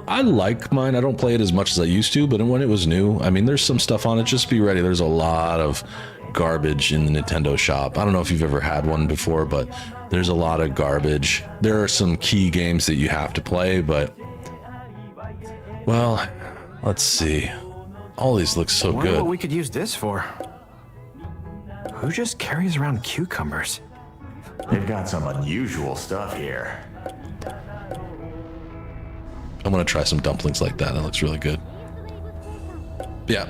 I like mine. I don't play it as much as I used to, but when it was new, I mean, there's some stuff on it. Just be ready. There's a lot of garbage in the Nintendo shop. I don't know if you've ever had one before, but there's a lot of garbage. There are some key games that you have to play, but... Well, let's see. All these look so I wonder good. what we could use this for. Who just carries around cucumbers? They've got some unusual stuff here. I'm gonna try some dumplings like that. That looks really good. Yeah,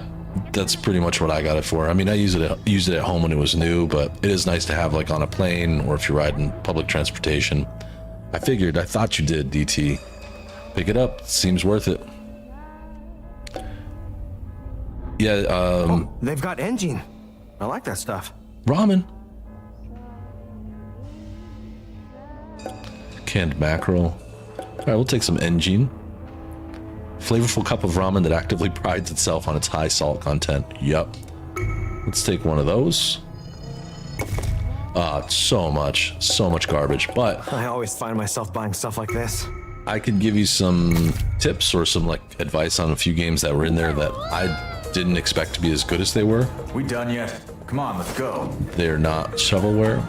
that's pretty much what I got it for. I mean, I used it at home when it was new, but it is nice to have like on a plane or if you're riding public transportation. I thought you did, DT. Pick it up. Seems worth it. Yeah. Oh, they've got engine. I like that stuff. Ramen. Canned mackerel. All right, we'll take some engine. Flavorful cup of ramen that actively prides itself on its high salt content. Yup. Let's take one of those. So much garbage, but I always find myself buying stuff like this. I could give you some tips or some like advice on a few games that were in there that I didn't expect to be as good as they were. We done yet? Come on, let's go. They're not shovelware.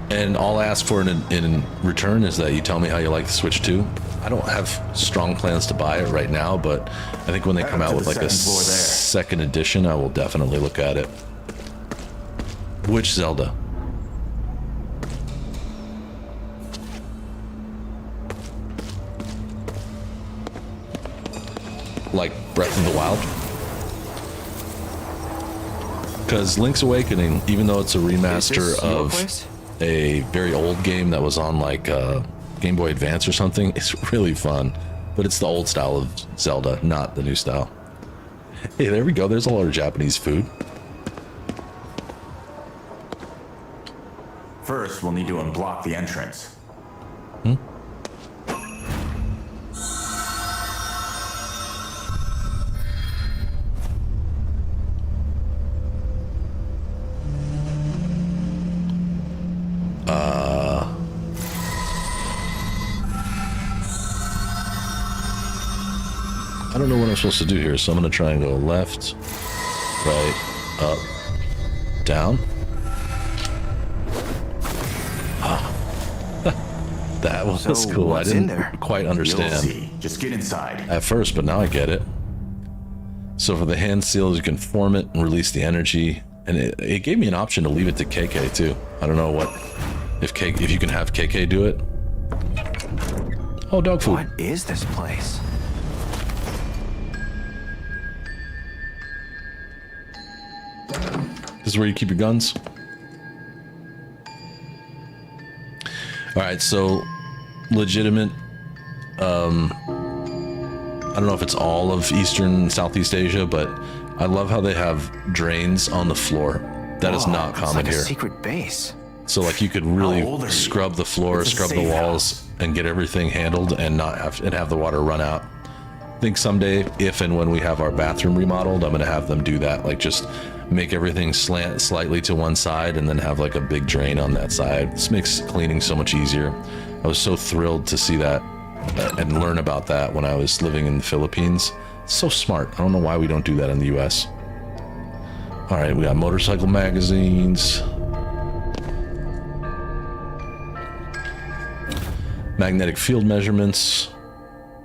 And all I ask for in return is that you tell me how you like the Switch 2. I don't have strong plans to buy it right now, but I think when they come out with like a second edition, I will definitely look at it. Which Zelda? Like Breath of the Wild? Because Link's Awakening, even though it's a remaster of a very old game that was on like Game Boy Advance or something, it's really fun. But it's the old style of Zelda, not the new style. Hey, there we go. There's a lot of Japanese food. First, we'll need to unblock the entrance. I don't know what I'm supposed to do here, so I'm going to try and go left, right, up, down. That was cool. I didn't quite understand. You'll see. Just get inside. At first, but now I get it. So for the hand seals, you can form it and release the energy. And it gave me an option to leave it to KK too. I don't know what, if you can have KK do it. Oh, dog food. What is this place? This is where you keep your guns. All right, so legitimate. I don't know if it's all of Eastern Southeast Asia, but I love how they have drains on the floor. That is not common like here. A secret base. So like you could really scrub the floor, scrub the walls, and get everything handled and not have the water run out. I think someday, if and when we have our bathroom remodeled, I'm gonna have them do that. Like just make everything slant slightly to one side and then have like a big drain on that side. This makes cleaning so much easier. I was so thrilled to see that and learn about that when I was living in the Philippines. It's so smart. I don't know why we don't do that in the US. All right, we got motorcycle magazines. Magnetic field measurements.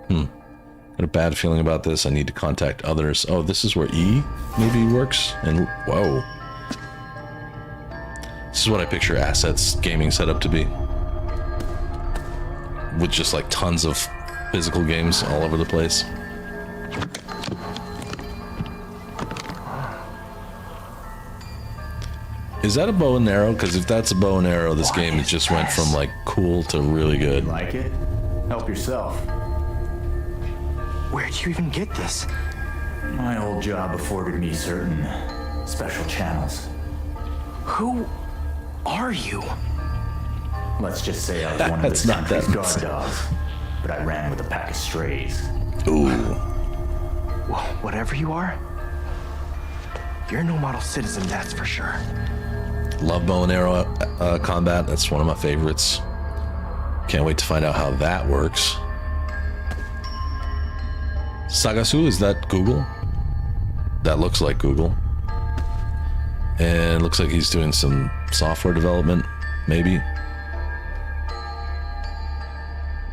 Got a bad feeling about this. I need to contact others. Oh, this is where E maybe works. And whoa. This is what I picture Assets gaming setup to be. With just like tons of physical games all over the place. Is that a bow and arrow? Because if that's a bow and arrow, this game just went from like cool to really good. Like it? Help yourself. Where'd you even get this? My old job afforded me certain special channels. Who are you? Let's just say I was one of this country's guard dogs, but I ran with a pack of strays. Ooh. Well, whatever you are, You're no model citizen, that's for sure. Love bow and arrow combat. That's one of my favorites. Can't wait to find out how that works. Sagasu, is that Google? That looks like Google. And looks like he's doing some software development, maybe.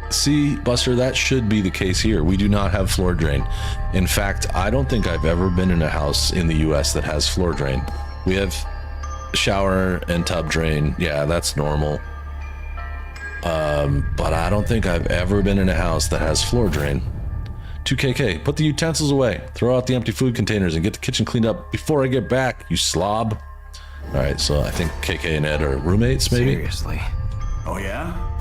See, Buster, that should be the case here. We do not have floor drain. In fact, I don't think I've ever been in a house in the US that has floor drain. We have shower and tub drain. Yeah, that's normal. But I don't think I've ever been in a house that has floor drain. 2KK, put the utensils away. Throw out the empty food containers and get the kitchen cleaned up before I get back, you slob. All right, so I think KK and Ed are roommates, maybe? Seriously. Oh, yeah?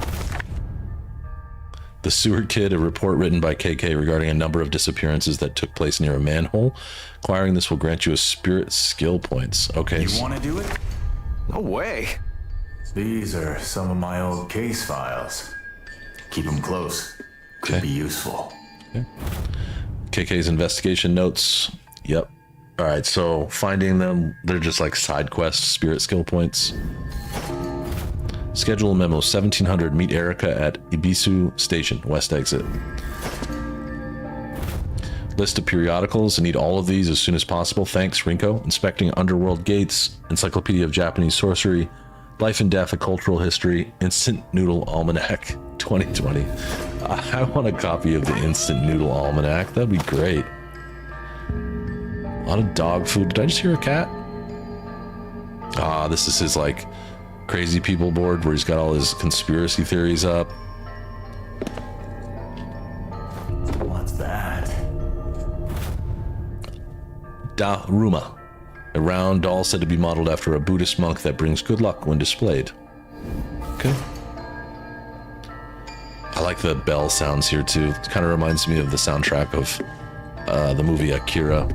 The Sewer Kid, a report written by KK regarding a number of disappearances that took place near a manhole. Acquiring this will grant you a spirit skill points. Okay. You want to do it? No way. These are some of my old case files. Keep them close. Could be useful. Okay. KK's investigation notes. Yep. All right, so finding them, they're just like side quests, spirit skill points. Schedule memo 1700, meet Erica at Ibisu Station, west exit. List of periodicals, I need all of these as soon as possible. Thanks, Rinko. Inspecting Underworld Gates, Encyclopedia of Japanese Sorcery, Life and Death, A Cultural History, Instant Noodle Almanac 2020. I want a copy of the Instant Noodle Almanac. That'd be great. A lot of dog food. Did I just hear a cat? Ah, this is his like crazy people board where he's got all his conspiracy theories up. What's that? Daruma, a round doll said to be modeled after a Buddhist monk that brings good luck when displayed. Okay. I like the bell sounds here too. It kind of reminds me of the soundtrack of the movie Akira.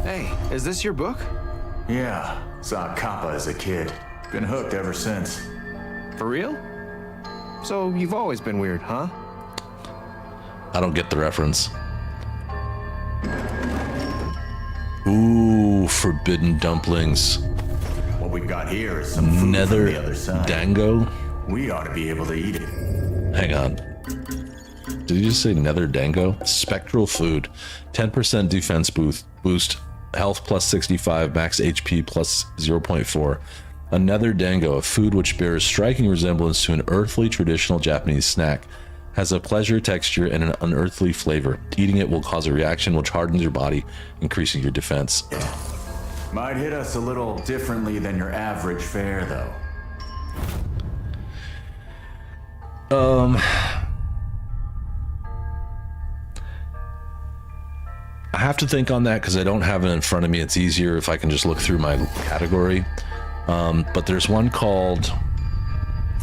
Hey, is this your book? Yeah, saw Kappa as a kid. Been hooked ever since. For real? So you've always been weird, huh? I don't get the reference. Ooh, forbidden dumplings. What we've got here is some food Nether from the other side. dango. We ought to be able to eat it. Hang on. Did you just say nether dango? Spectral food. 10% defense boost. Health plus 65. Max HP plus 0.4. A nether dango, a food which bears striking resemblance to an earthly traditional Japanese snack. Has a pleasure texture and an unearthly flavor. Eating it will cause a reaction which hardens your body, increasing your defense. Might hit us a little differently than your average fare, though. I have to think on that because I don't have it in front of me. It's easier if I can just look through my category. But there's one called,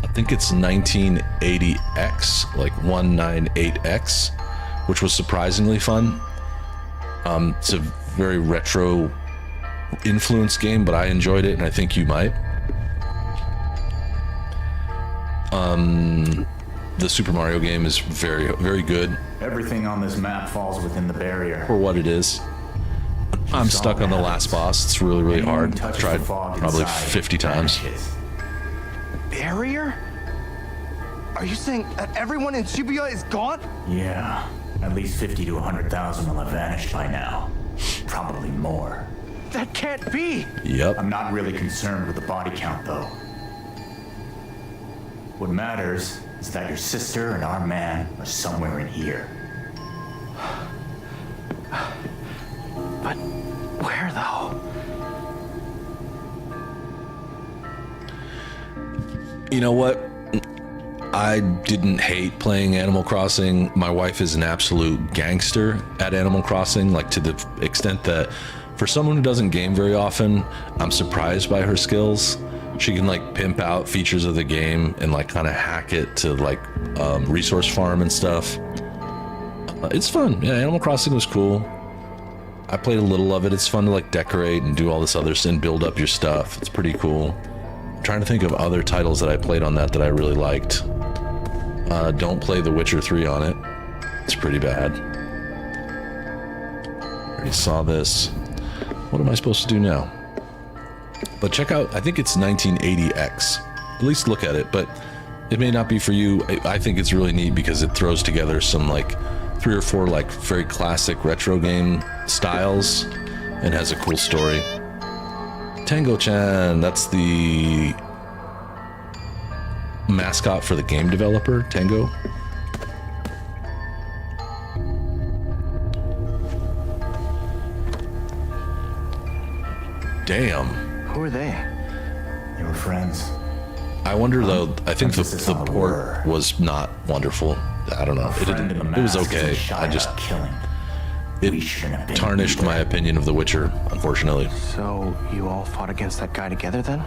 I think it's 1980X, like 198X, which was surprisingly fun. It's a very retro influence game, but I enjoyed it and I think you might. The Super Mario game is very, very good Everything on this map falls within the barrier. for what it is. I'm stuck on the last boss. It's really, really hard. Anyone touches Tried the fog probably inside 50 times. vanishes. Barrier? Are you saying that everyone in Shibuya is gone? Yeah, at least 50 to 100,000 will have vanished by now. Probably more. That can't be! Yep. I'm not really concerned with the body count, though. What matters is that your sister and our man are somewhere in here. But where, though? You know what? I didn't hate playing Animal Crossing. My wife is an absolute gangster at Animal Crossing, like to the extent that for someone who doesn't game very often, I'm surprised by her skills. She can like pimp out features of the game and like kind of hack it to like resource farm and stuff. It's fun. Yeah, Animal Crossing was cool. I played a little of it. It's fun to like decorate and do all this other stuff and build up your stuff. It's pretty cool. I'm trying to think of other titles that I played on that I really liked. Don't play The Witcher 3 on it. It's pretty bad. Already saw this. What am I supposed to do now? But check out, I think it's 1980X. At least look at it, but it may not be for you. I think it's really neat because it throws together some like 3 or 4 like very classic retro game styles and has a cool story. Tango-chan, that's the mascot for the game developer, Tango. Damn. Who are they? They were friends. I wonder though, I think Emphasis the on the port word. was not wonderful. I don't know. It Friend in the didn't, it was mask okay. isn't shy I just, about killing. it We shouldn't have been tarnished either. my opinion of The Witcher, unfortunately. So you all fought against that guy together then?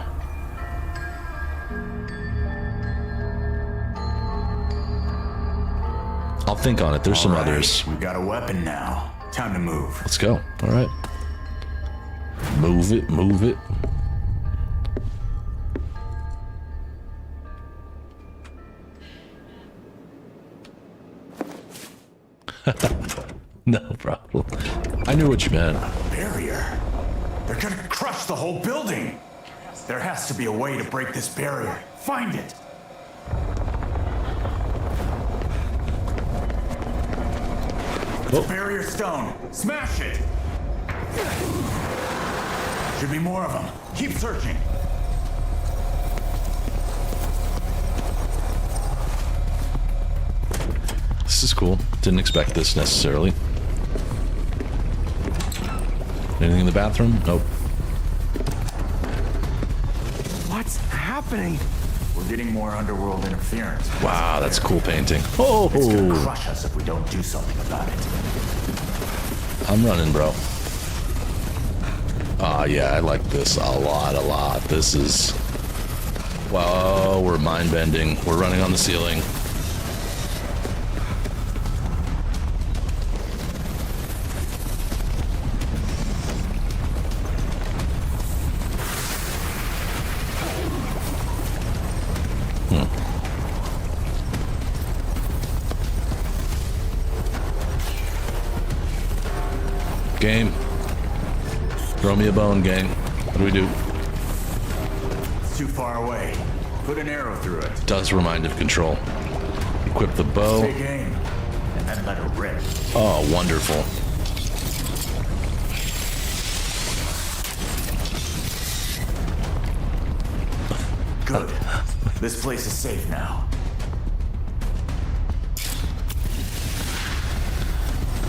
I'll think on it. There's some All right, others. We've got a weapon now. Time to move. Let's go. All right. Move it, move it. No problem. I knew what you meant. Barrier. They're gonna crush the whole building. There has to be a way to break this barrier. Find it. Oh. Barrier stone. Smash it. Should be more of them. Keep searching. This is cool. Didn't expect this necessarily. Anything in the bathroom? Nope. What's happening? We're getting more underworld interference. Wow, that's a cool painting. It's gonna Oh, crush us if we don't do something about it. I'm running, bro. Ah, yeah, I like this a lot. This is... Wow, we're mind bending. We're running on the ceiling. Game. Throw me a bone, gang. What do we do? It's too far away. Put an arrow through it. Does remind of Control. Equip the bow. Take aim, and then let it rip. Oh, wonderful. Good. This place is safe now.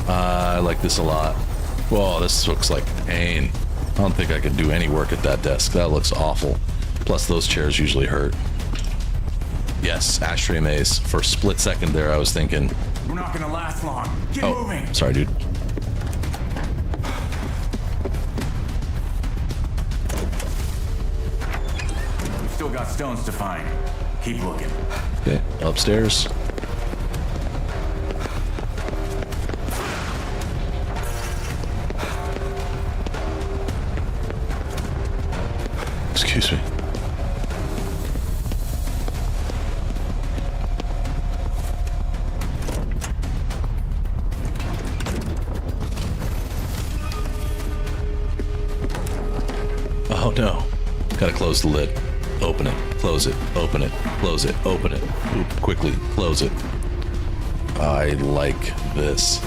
I like this a lot. Whoa, this looks like pain. I don't think I could do any work at that desk. That looks awful. Plus, those chairs usually hurt. Yes, ashtray maze. For a split second there, I was thinking, We're not gonna last long. Get oh, moving. sorry, dude. We've still got stones to find. Keep looking. Okay, upstairs. Excuse me. Oh no. Gotta close the lid. Open it. Close it. Open it. Close it. Open it. Oop, quickly. Close it. I like this.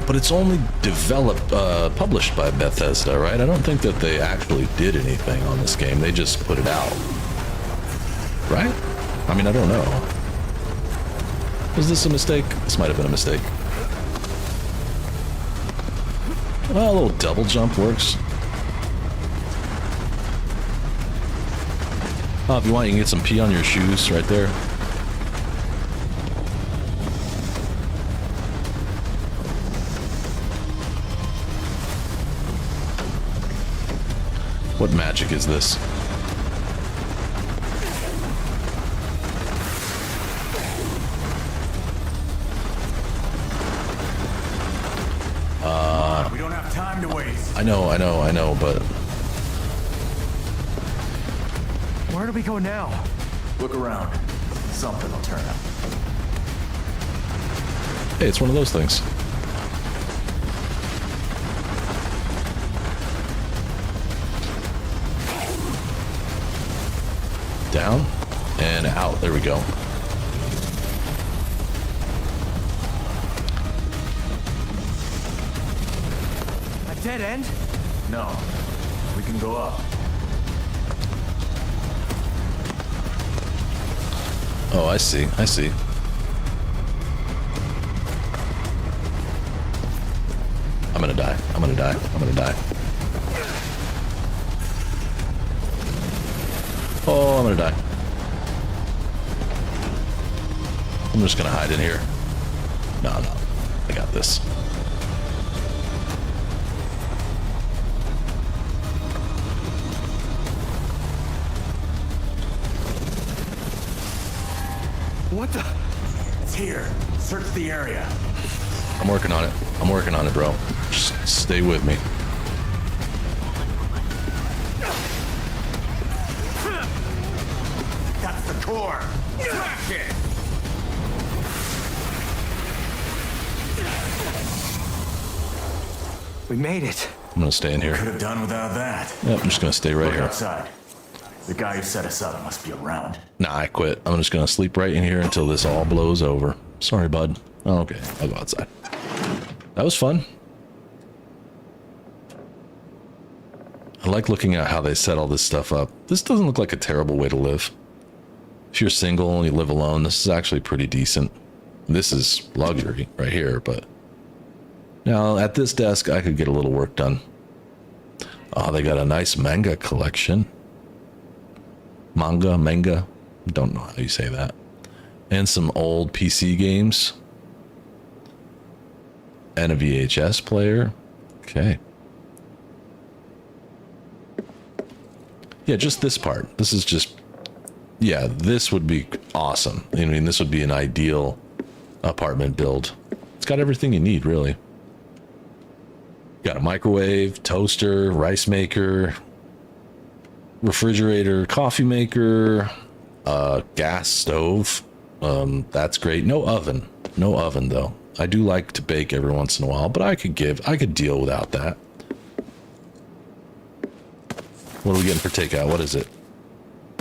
But it's only developed, published by Bethesda, right? I don't think that they actually did anything on this game. They just put it out. Right? I mean, I don't know. Was this a mistake? This might have been a mistake. Well, a little double jump works. Oh, if you want, you can get some pee on your shoes right there. What magic is this? We don't have time to waste. I know, but Where do we go now? Look around. Something will turn up. Hey, it's one of those things. Down and out. There we go. A dead end? No. We can go up. Oh, I see. I see. I'm gonna die. I'm gonna die. I'm gonna die. Oh, I'm gonna die. I'm just gonna hide in here. No, I got this. What the? It's here. Search the area. I'm working on it. I'm working on it, bro. Just stay with me. That's the core. Smash it. We made it. I'm gonna stay in here. Could have done without that. Yep, I'm just gonna stay right Look here. outside. The guy who set us up must be around. Nah, I quit. I'm just gonna sleep right in here until this all blows over. Sorry, bud. Oh, okay, I'll go outside. That was fun. I like looking at how they set all this stuff up. This doesn't look like a terrible way to live. If you're single and you live alone, this is actually pretty decent. This is luxury right here, but now at this desk, I could get a little work done. Oh, they got a nice manga collection. Manga, don't know how you say that. And some old PC games. And a VHS player. Okay. Yeah, just this part. This is just, yeah, this would be awesome. I mean, this would be an ideal apartment build. It's got everything you need, really. Got a microwave, toaster, rice maker, refrigerator, coffee maker, gas stove. That's great. No oven. No oven, though. I do like to bake every once in a while, but I could deal without that. What are we getting for takeout? What is it?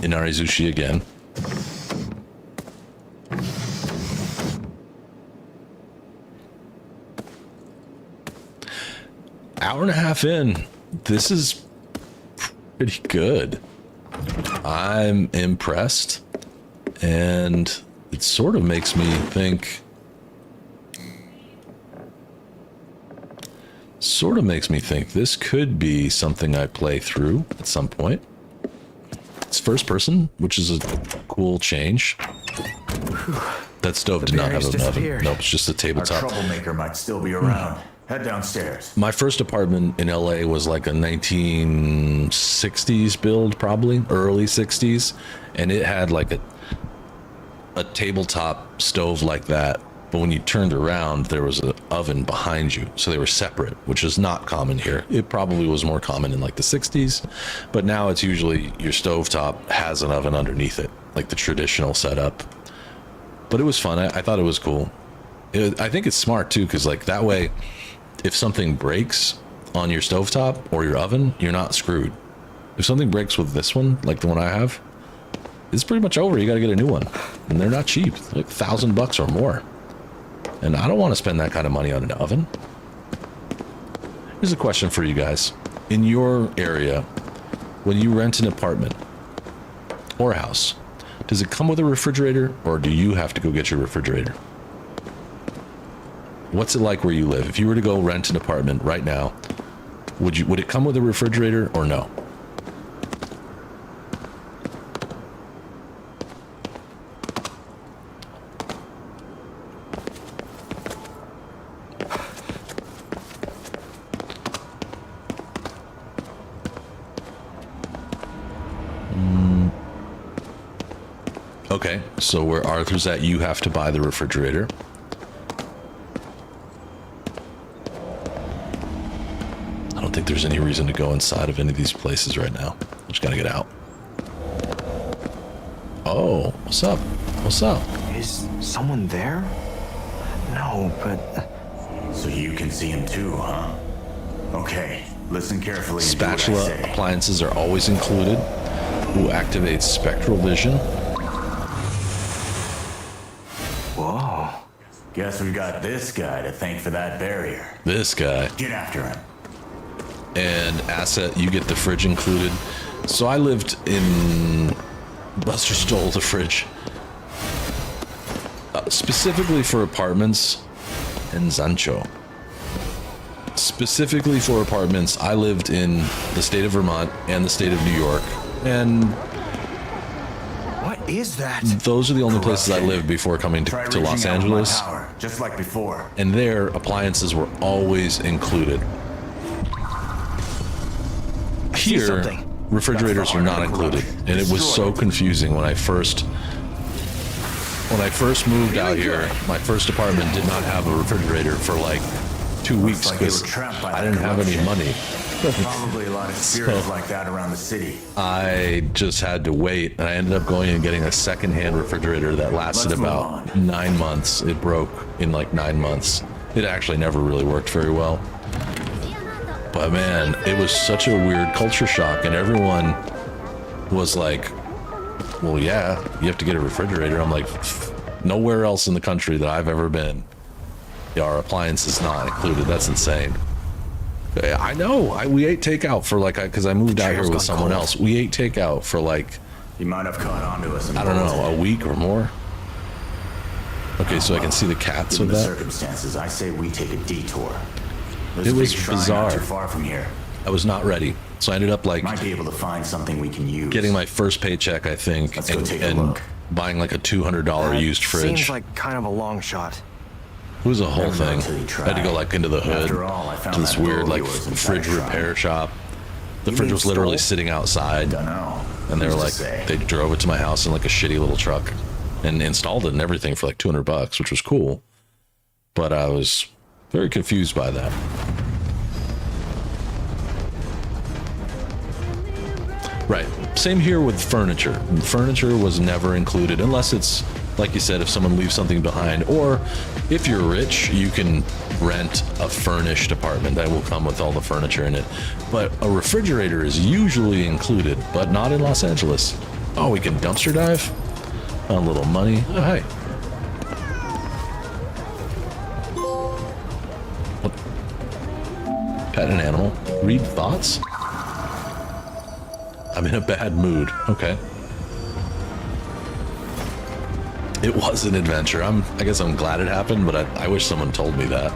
Inari Sushi again. Hour and a half in. This is pretty good. I'm impressed. And it sort of makes me think... this could be something I play through at some point. It's first person, which is a cool change. That stove did not have an oven. Nope, it's just a Our tabletop. troublemaker might still be around. Head downstairs. My first apartment in LA was like a 1960s build, probably early 60s, and it had like a tabletop stove like that. But when you turned around, there was an oven behind you. So they were separate, which is not common here. It probably was more common in like the 60s. But now it's usually your stovetop has an oven underneath it, like the traditional setup. But it was fun. I thought it was cool. I think it's smart too, because like that way, if something breaks on your stovetop or your oven, you're not screwed. If something breaks with this one, like the one I have, it's pretty much over. You got to get a new one. And they're not cheap, like $1,000 or more. And I don't want to spend that kind of money on an oven. Here's a question for you guys. In your area, when you rent an apartment or a house, does it come with a refrigerator or do you have to go get your refrigerator? What's it like where you live? If you were to go rent an apartment right now, would it come with a refrigerator or no? Okay, so where Arthur's at, you have to buy the refrigerator. I don't think there's any reason to go inside of any of these places right now. I just gotta get out. Oh, what's up? What's up? Is someone there? No, but... So you can see him too, huh? Okay, listen carefully and do what I Spatula say. appliances are always included. Who activates spectral vision. Whoa. Guess we got this guy to thank for that barrier. This guy. Get after him. And asset, you get the fridge included. So I lived in... Buster stole the fridge. Specifically for apartments in Zancho. Specifically for apartments, I lived in the state of Vermont and the state of New York. And What is that? those are the only places I lived before coming Try to Los reaching out with my Angeles. power, just like before. And there, appliances were always included. Here, something. refrigerators were not included, and it was so confusing when I first moved out here. My first apartment did not have a refrigerator for like 2 weeks like they were because trapped by I that didn't have any corruption. money. Probably a lot of spirits like that around the city. I just had to wait, and I ended up going and getting a secondhand refrigerator that lasted Let's move about on. 9 months. It broke in like 9 months. It actually never really worked very well. But man, it was such a weird culture shock, and everyone was like, well, yeah, you have to get a refrigerator. I'm like, nowhere else in the country that I've ever been, our appliance is not included. That's insane. I know. We ate takeout for like, because I moved out here with someone else. We ate takeout for like, He might have caught on to us. And I don't know, bolted. a week or more. Okay, so I can see the cats Given with the that. circumstances, I say we take a detour. There's It a was big shrine bizarre. Not too far from here. I was not ready. So I ended up like Might be able to find something we can use. getting my first paycheck, I think, Let's go take a and look. buying like a $200 used fridge. Seems like kind of a long shot. It was a whole Never know thing. till you try. I had to go like into the hood After all, I found to this that weird bow like of yours inside fridge a shrine. repair shop. The You fridge mean was literally stole? sitting outside, Don't know. and they were Who's like, to say? they drove it to my house in like a shitty little truck and installed it and everything for like $200, which was cool. But I was very confused by that. Right. Same here with furniture. Furniture was never included unless it's, like you said, if someone leaves something behind, or if you're rich, you can rent a furnished apartment that will come with all the furniture in it. But a refrigerator is usually included, but not in Los Angeles. Oh, we can dumpster dive? A little money. Oh, hi. Pet an animal. Read thoughts? I'm in a bad mood. Okay. It was an adventure. I guess I'm glad it happened, but I wish someone told me that.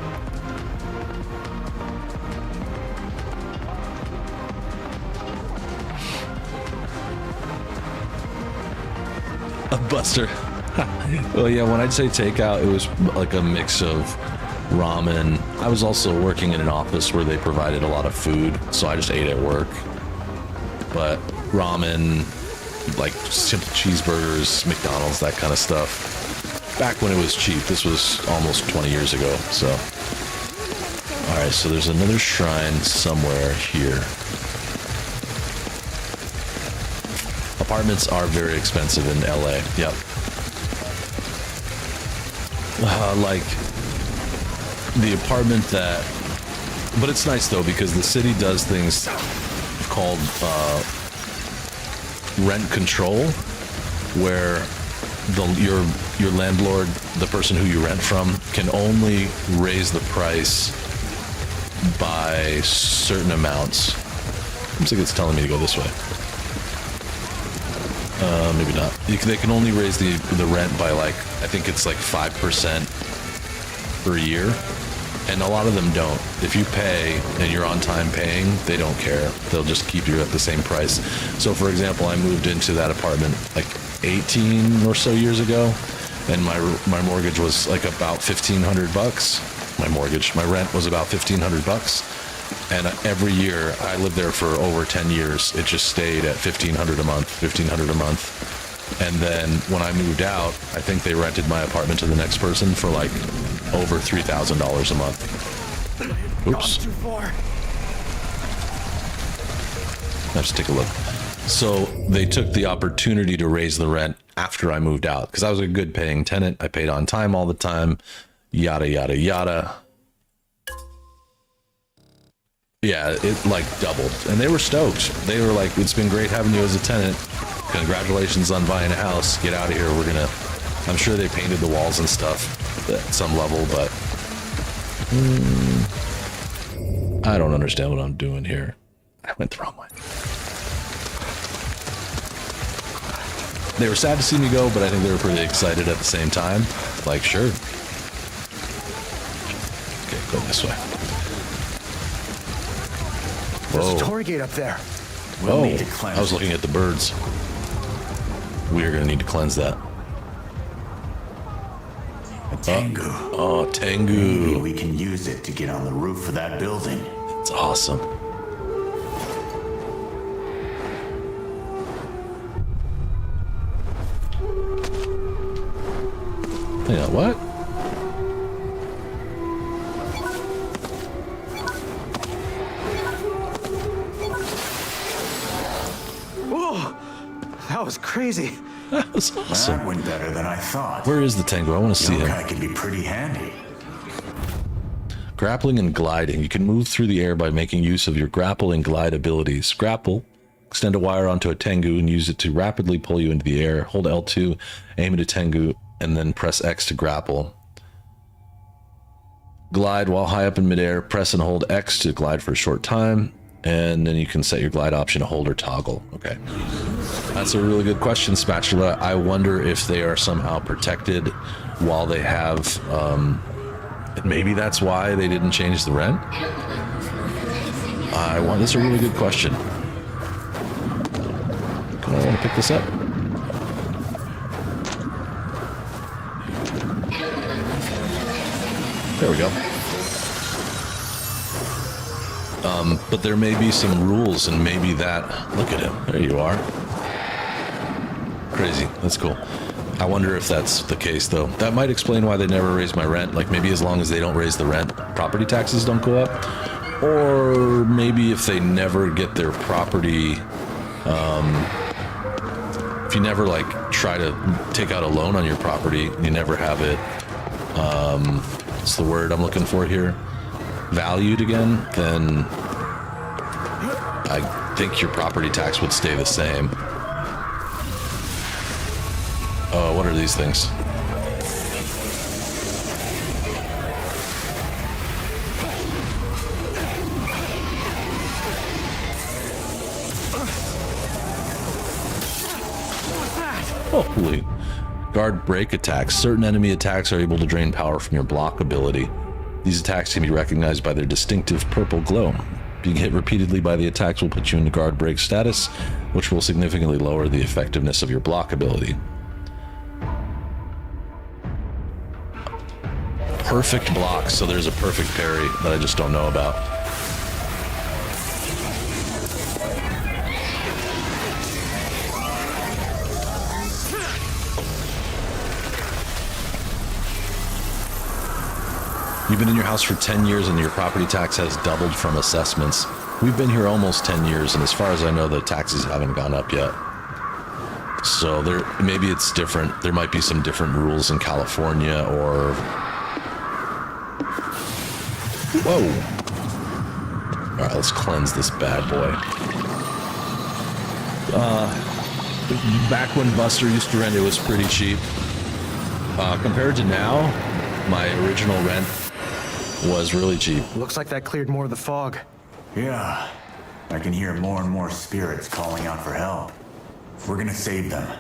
Buster. Well, yeah, when I'd say takeout, it was like a mix of ramen. I was also working in an office where they provided a lot of food, so I just ate at work. But ramen, like simple cheeseburgers, McDonald's, that kind of stuff. Back when it was cheap. This was almost 20 years ago, so. All right, so there's another shrine somewhere here. Apartments are very expensive in LA. Yep. Like the apartment that, but it's nice though because the city does things called rent control, where your landlord, the person who you rent from, can only raise the price by certain amounts. Seems like it's telling me to go this way. Maybe not. They can only raise the rent by like, I think it's like 5% per year. And a lot of them don't. If you pay and you're on time paying, they don't care. They'll just keep you at the same price. So for example, I moved into that apartment like 18 or so years ago, and my mortgage was like about $1,500. My rent was about $1,500. And every year, I lived there for over 10 years. It just stayed at $1,500 a month. And then when I moved out, I think they rented my apartment to the next person for like over $3,000 a month. Oops. Too far. Let's take a look. So they took the opportunity to raise the rent after I moved out because I was a good paying tenant. I paid on time all the time. Yada, yada, yada. Yeah, it like doubled. And they were stoked. They were like, it's been great having you as a tenant. Congratulations on buying a house. Get out of here. We're gonna... I'm sure they painted the walls and stuff at some level, but... I don't understand what I'm doing here. I went the wrong way. They were sad to see me go, but I think they were pretty excited at the same time. Like, sure. Okay, go this way. There's Whoa. a torii gate up there. We'll Oh, need to cleanse I was looking at the birds. We are going to need to cleanse that. a Tengu. Oh, Maybe Tengu. we can use it to get on the roof of that building. It's awesome. Yeah, what? Whoa! That was crazy. That was awesome. That went better than I thought. Where is the Tengu? I want to see him. Yokai can be pretty handy. Grappling and gliding. You can move through the air by making use of your grapple and glide abilities. Grapple. Extend a wire onto a Tengu and use it to rapidly pull you into the air. Hold L2, aim at a Tengu, and then press X to grapple. Glide while high up in midair. Press and hold X to glide for a short time. And then you can set your glide option to hold or toggle. Okay. That's a really good question, Spatula. I wonder if they are somehow protected while they have... maybe that's why they didn't change the rent. That's a really good question. Can I want to pick this up? There we go. But there may be some rules, and maybe that... Look at him. There you are. Crazy. That's cool. I wonder if that's the case, though. That might explain why they never raise my rent. Like, maybe as long as they don't raise the rent, property taxes don't go up. Or maybe if they never get their property... if you never, like, try to take out a loan on your property, you never have it... what's the word I'm looking for here? Valued again, then... I think your property tax would stay the same. Oh, what are these things? Holy. Guard break attacks. Certain enemy attacks are able to drain power from your block ability. These attacks can be recognized by their distinctive purple glow. Being hit repeatedly by the attacks will put you into guard break status, which will significantly lower the effectiveness of your block ability. Perfect block, so there's a perfect parry that I just don't know about. You've been in your house for 10 years and your property tax has doubled from assessments. We've been here almost 10 years, and as far as I know, the taxes haven't gone up yet. So maybe it's different. There might be some different rules in California, or... Whoa! Alright, let's cleanse this bad boy. Back when Buster used to rent, it was pretty cheap. Compared to now, my original rent was really cheap. Looks like that cleared more of the fog. Yeah, I can hear more and more spirits calling out for help. We're gonna save them.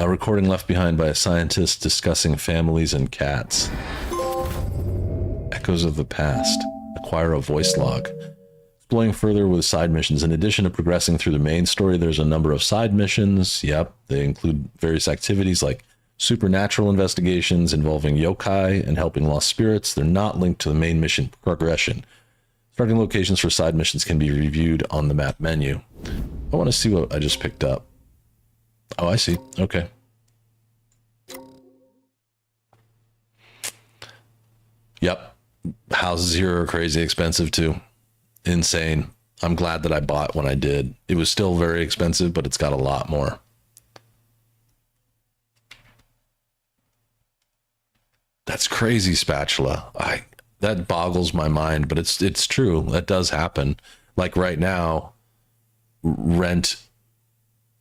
A recording left behind by a scientist discussing families and cats. Echoes of the past. Acquire a voice log. Exploring further with side missions. In addition to progressing through the main story, there's a number of side missions. Yep, they include various activities like supernatural investigations involving yokai and helping lost spirits. They're not linked to the main mission progression. Starting locations for side missions can be reviewed on the map menu. I want to see what I just picked up. Oh, I see. Okay. Yep. Houses here are crazy expensive too. Insane. I'm glad that I bought when I did. It was still very expensive, but it's got a lot more. That's crazy, Spatula. That boggles my mind, but it's true. That does happen. Like right now, rent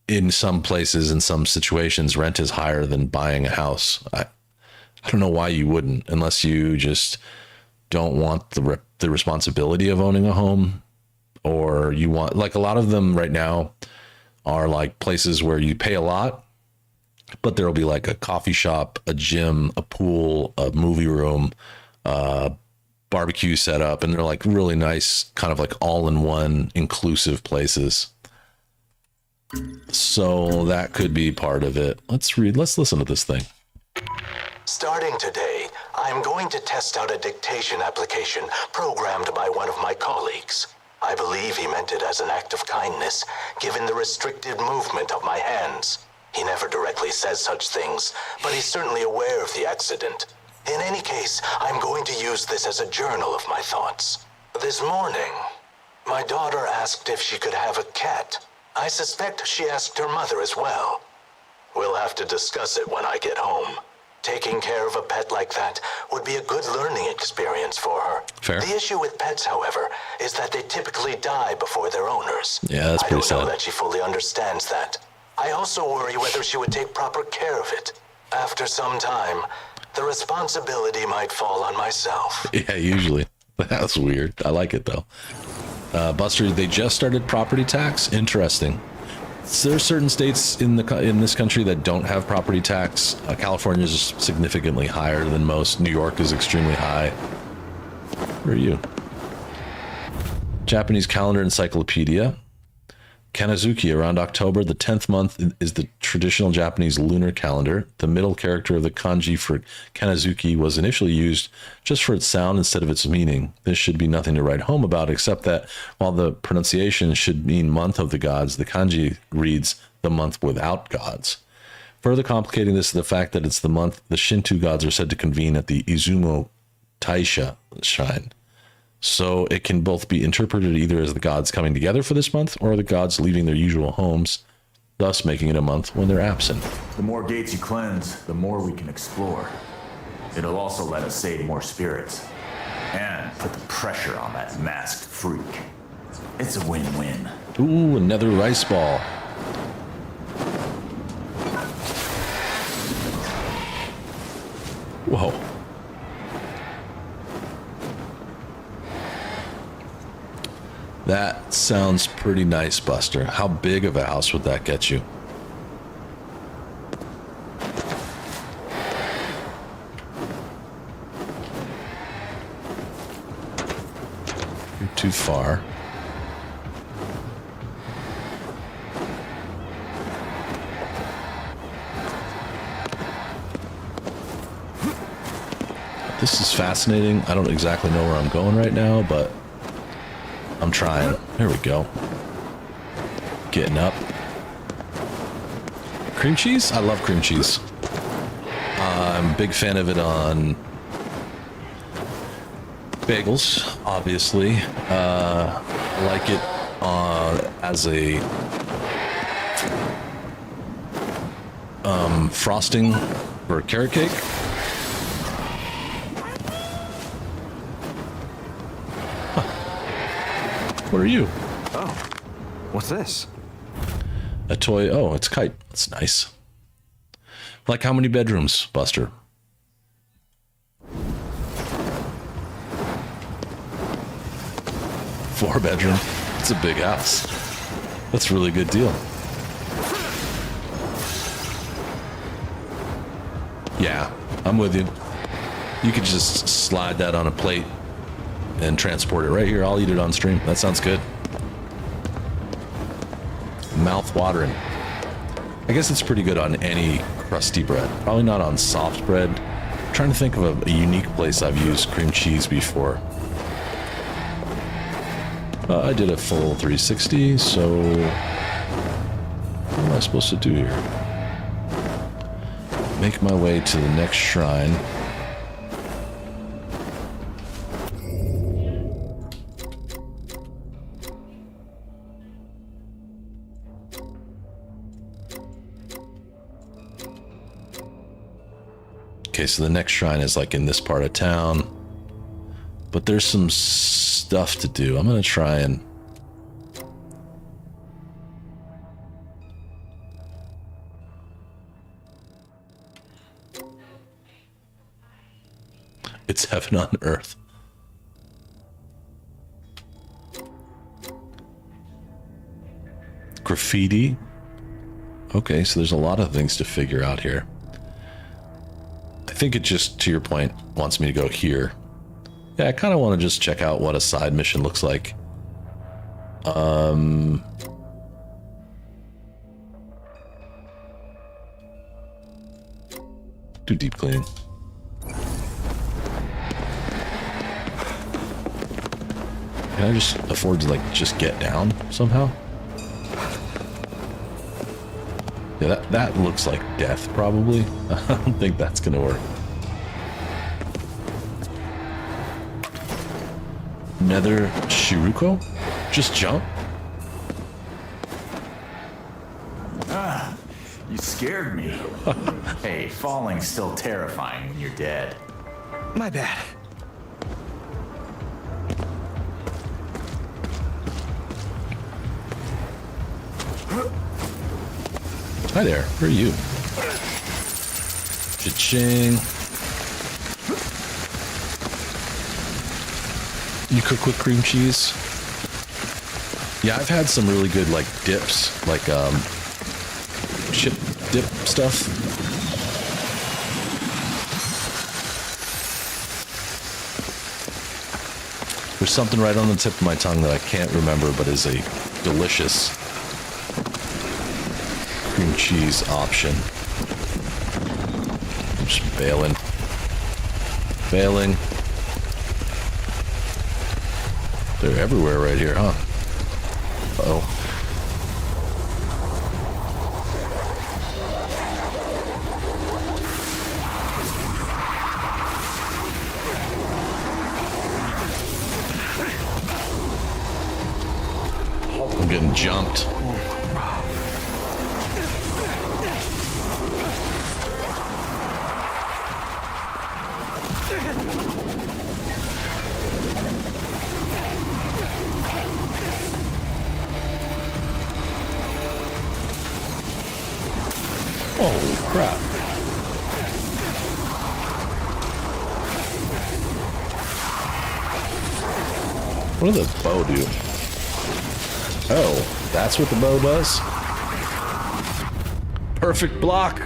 in some places, in some situations, rent is higher than buying a house. I don't know why you wouldn't, unless you just don't want the responsibility of owning a home, or you want, like a lot of them right now are like places where you pay a lot, but there'll be like a coffee shop, a gym, a pool, a movie room, barbecue setup, and they're like really nice, kind of like all-in-one inclusive places. So that could be part of it. Let's listen to this thing. Starting today, I'm going to test out a dictation application programmed by one of my colleagues. I believe he meant it as an act of kindness, given the restricted movement of my hands. He never directly says such things, but he's certainly aware of the accident. In any case, I'm going to use this as a journal of my thoughts. This morning, my daughter asked if she could have a cat. I suspect she asked her mother as well. We'll have to discuss it when I get home. Taking care of a pet like that would be a good learning experience for her. Fair. The issue with pets, however, is that they typically die before their owners. Yeah, that's pretty sad. I don't know that she fully understands that. I also worry whether she would take proper care of it. After some time, the responsibility might fall on myself. Yeah, usually. That's weird. I like it though. Buster, they just started property tax. Interesting. There are certain states in this country that don't have property tax. California is significantly higher than most. New York is extremely high. Where are you? Japanese calendar encyclopedia. Kanazuki, around October, the 10th month is the traditional Japanese lunar calendar. The middle character of the kanji for Kanazuki was initially used just for its sound instead of its meaning. This should be nothing to write home about, except that while the pronunciation should mean month of the gods, the kanji reads the month without gods. Further complicating this is the fact that it's the month the Shinto gods are said to convene at the Izumo Taisha shrine. So it can both be interpreted either as the gods coming together for this month or the gods leaving their usual homes, thus making it a month when they're absent. The more gates you cleanse, the more we can explore. It'll also let us save more spirits. And put the pressure on that masked freak. It's a win-win. Ooh, another rice ball. Whoa. That sounds pretty nice, Buster. How big of a house would that get you? You're too far. This is fascinating. I don't exactly know where I'm going right now, but I'm trying. There we go. Getting up. Cream cheese? I love cream cheese. I'm a big fan of it on bagels, obviously. I like it as a frosting for carrot cake. What are you? Oh, what's this? A toy. Oh, it's a kite. That's nice. Like how many bedrooms, Buster? 4 bedroom. It's a big house. That's a really good deal. Yeah, I'm with you. You could just slide that on a plate and transport it right here. I'll eat it on stream. That sounds good. Mouth watering. I guess it's pretty good on any crusty bread. Probably not on soft bread. I'm trying to think of a unique place I've used cream cheese before. I did a full 360, so what am I supposed to do here? Make my way to the next shrine. Okay, so the next shrine is like in this part of town. But there's some stuff to do. I'm gonna try and... It's heaven on earth. Graffiti. Okay, so there's a lot of things to figure out here. I think it just, to your point, wants me to go here. Yeah, I kind of want to just check out what a side mission looks like. Do deep cleaning. Can I just afford to, like, just get down somehow? Yeah, that looks like death, probably. I don't think that's gonna work. Nether Shiruko? Just jump? You scared me. Hey, falling's still terrifying when you're dead. My bad. Hi there, who are you? Cha-ching. You cook with cream cheese? Yeah, I've had some really good, like, dips, like, chip dip stuff. There's something right on the tip of my tongue that I can't remember, but is a delicious cream cheese option. I'm just failing. They're everywhere right here, huh? Uh-oh. I'm getting jumped. Holy crap. What does the bow do? Oh, that's what the bow does? Perfect block.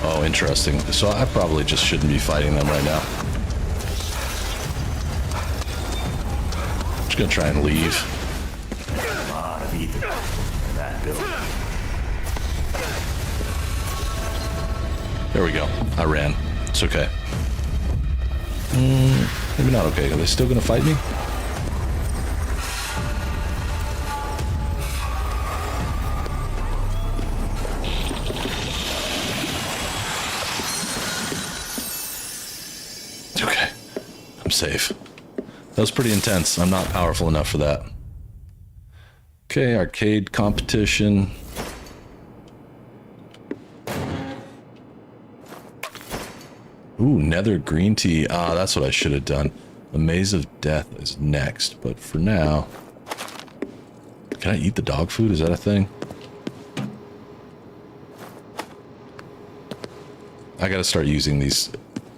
Oh, interesting. So I probably just shouldn't be fighting them right now. I'm just gonna try and leave. A lot of ether in that building. There we go. I ran. It's okay. Maybe not okay. Are they still gonna fight me? Safe. That was pretty intense. I'm not powerful enough for that. Okay, arcade competition. Ooh, nether green tea. Ah, that's what I should have done. The Maze of Death is next, but for now... Can I eat the dog food? Is that a thing? I gotta start using these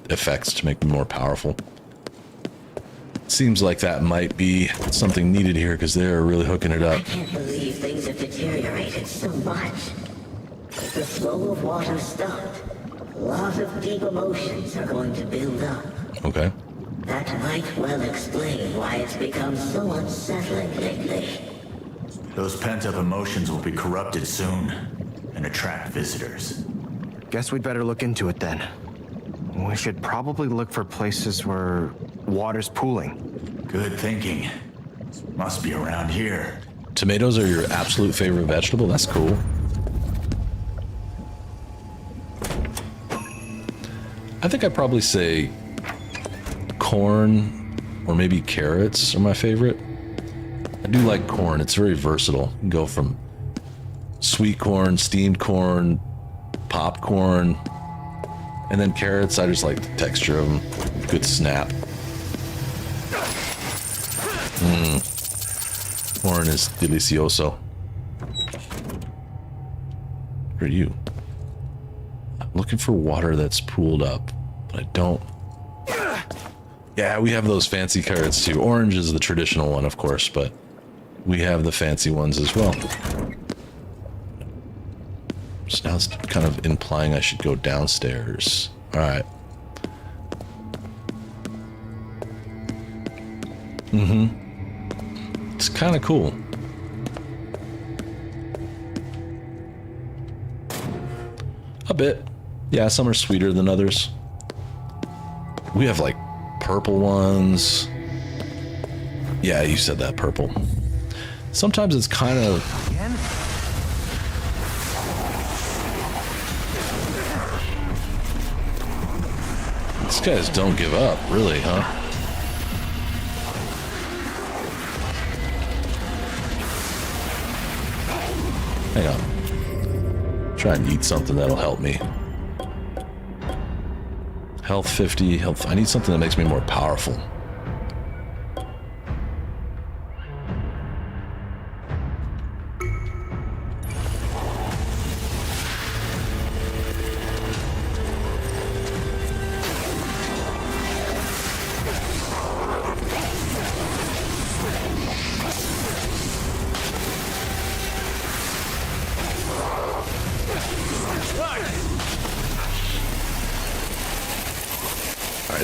effects to make me more powerful. Seems like that might be something needed here because they're really hooking it up. I can't believe things have deteriorated so much. If the flow of water stopped, a lot of deep emotions are going to build up. Okay. That might well explain why it's become so unsettling lately. Those pent-up emotions will be corrupted soon and attract visitors. Guess we'd better look into it then. We should probably look for places where water's pooling. Good thinking. Must be around here. Tomatoes are your absolute favorite vegetable? That's cool. I think I'd probably say corn or maybe carrots are my favorite. I do like corn. It's very versatile. You can go from sweet corn, steamed corn, popcorn, and then carrots. I just like the texture of them. Good snap. Corn is delicioso. Where are you? I'm looking for water that's pooled up, but I don't. Yeah, we have those fancy carrots too. Orange is the traditional one, of course, but we have the fancy ones as well. So now it's kind of implying I should go downstairs. All right. It's kind of cool. A bit. Yeah, some are sweeter than others. We have like purple ones. Yeah, you said that, purple. Sometimes it's kind of... These guys don't give up, really, huh? Hang on. Try and eat something that'll help me. Health 50, health... I need something that makes me more powerful.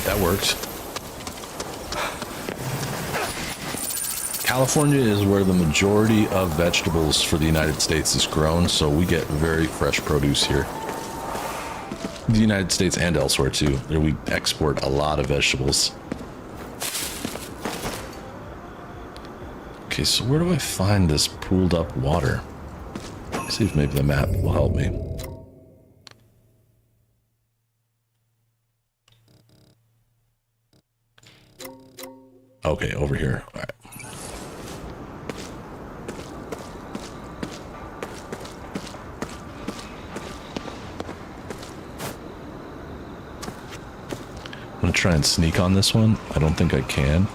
That worked. California is where the majority of vegetables for the United States is grown, so we get very fresh produce here. The United States and elsewhere too. We export a lot of vegetables. Okay, so where do I find this pooled up water? Let's see if maybe the map will help me. Okay, over here. All right. I'm gonna try and sneak on this one. I don't think I can.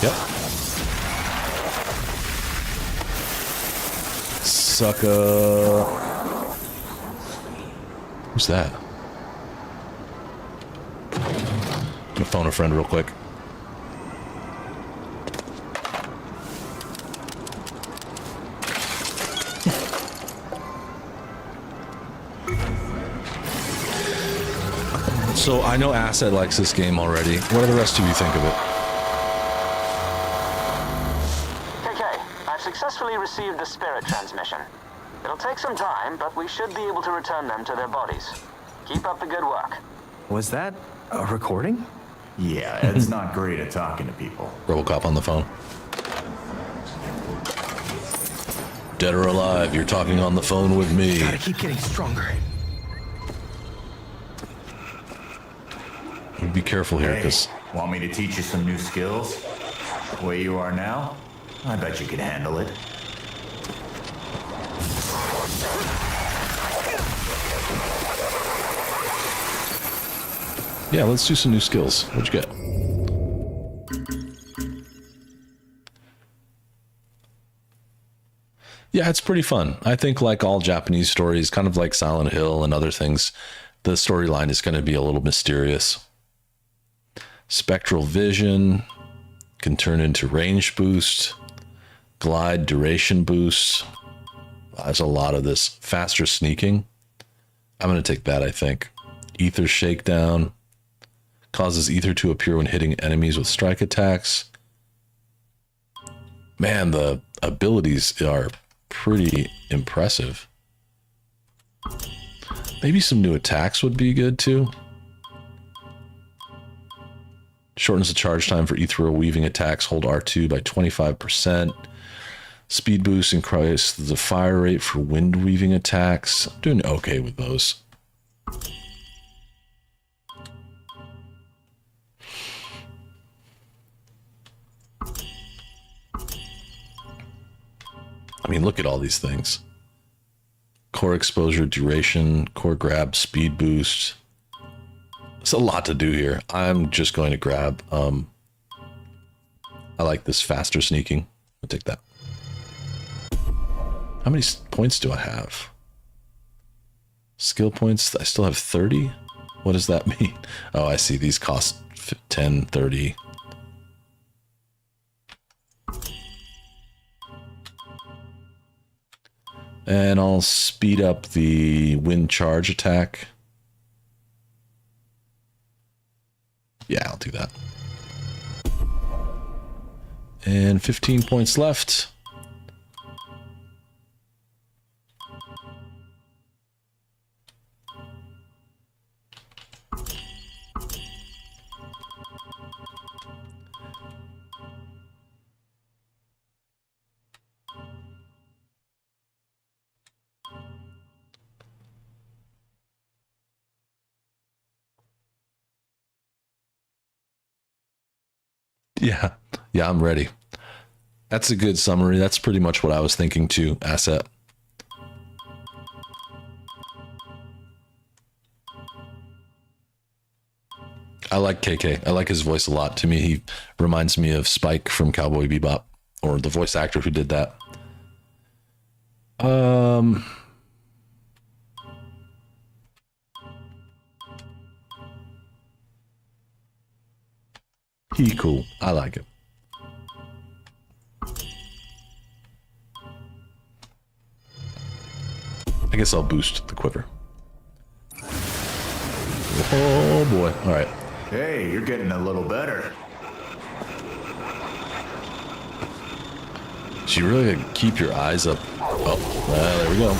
Yep. Sucker. Who's that? I'm gonna phone a friend real quick. So I know Asset likes this game already. What do the rest of you think of it? I've successfully received the spirit transmission. It'll take some time, but we should be able to return them to their bodies. Keep up the good work. Was that a recording? Yeah, Ed's not great at talking to people. RoboCop on the phone. Dead or alive, you're talking on the phone with me. Gotta keep getting stronger. Be careful here, because... Hey, want me to teach you some new skills? The way you are now? I bet you could handle it. Yeah, let's do some new skills. What'd you get? Yeah, it's pretty fun. I think like all Japanese stories, kind of like Silent Hill and other things, the storyline is going to be a little mysterious. Spectral vision can turn into range boost, glide duration boost. There's a lot of this. Faster sneaking. I'm going to take that, I think. Ether shakedown. Causes ether to appear when hitting enemies with strike attacks. Man, the abilities are pretty impressive. Maybe some new attacks would be good too. Shortens the charge time for ethereal weaving attacks. Hold R2 by 25%. Speed boost increases the fire rate for wind weaving attacks. I'm doing okay with those. I mean, look at all these things. Core exposure, duration, core grab, speed boost. There's a lot to do here. I'm just going to grab, I like this faster sneaking. I'll take that. How many points do I have? Skill points, I still have 30? What does that mean? Oh, I see. These cost 10, 30. And I'll speed up the wind charge attack. Yeah, I'll do that. And 15 points left. Yeah, I'm ready. That's a good summary. That's pretty much what I was thinking too, Asset. I like KK. I like his voice a lot. To me, he reminds me of Spike from Cowboy Bebop, or the voice actor who did that. He cool. I like it. I guess I'll boost the quiver. Oh boy. All right. Hey, you're getting a little better. So you really gotta keep your eyes up. Oh, there we go.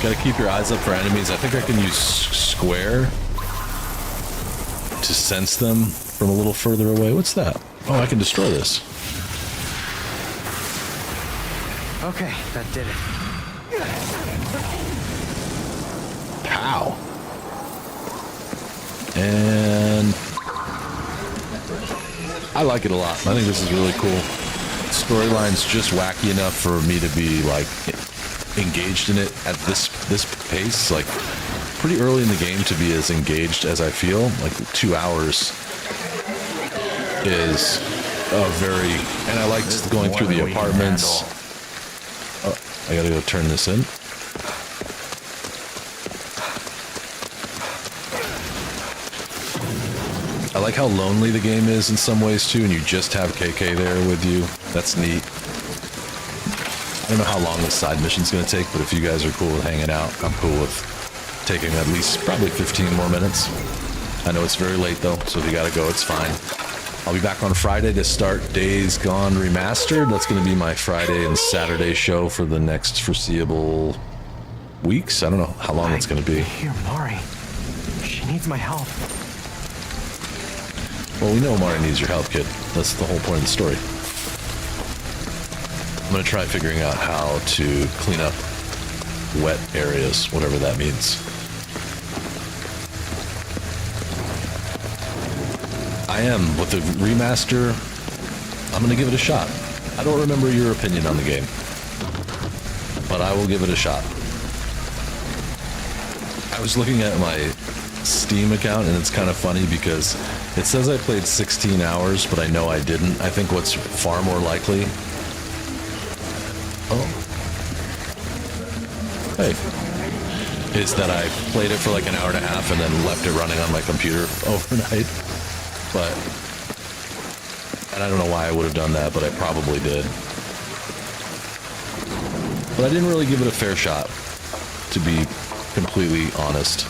Gotta keep your eyes up for enemies. I think I can use square to sense them from a little further away. What's that? Oh, I can destroy this. Okay, that did it. Pow. And I like it a lot. I think this is really cool. Storyline's just wacky enough for me to be like engaged in it at this pace. Like pretty early in the game to be as engaged as I feel. Like 2 hours is a very, and I liked going through the apartments. Oh, I gotta go turn this in. I like how lonely the game is in some ways too, and you just have KK there with you. That's neat. I don't know how long this side mission's gonna take, but if you guys are cool with hanging out, I'm cool with taking at least probably 15 more minutes. I know it's very late though, so if you gotta go, it's fine. I'll be back on Friday to start Days Gone Remastered. That's gonna be my Friday and Saturday show for the next foreseeable weeks. I don't know how long it's gonna be. Here, Mari. She needs my help. Well, we know Mari needs your help, kid. That's the whole point of the story. I'm gonna try figuring out how to clean up wet areas, whatever that means. I am. With the remaster, I'm gonna give it a shot. I don't remember your opinion on the game, but I will give it a shot. I was looking at my Steam account, and it's kind of funny because it says I played 16 hours, but I know I didn't. I think what's far more likely... Oh. Hey. Is that I played it for like an hour and a half and then left it running on my computer overnight. But... And I don't know why I would have done that, but I probably did. But I didn't really give it a fair shot, to be completely honest.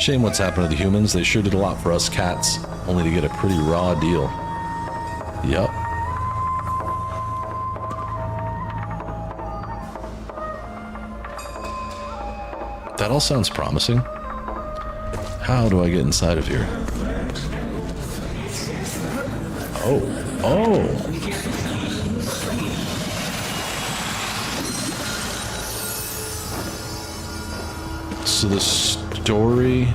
Shame what's happened to the humans. They sure did a lot for us cats, only to get a pretty raw deal. Yup. That all sounds promising. How do I get inside of here? Oh. Oh. So the story...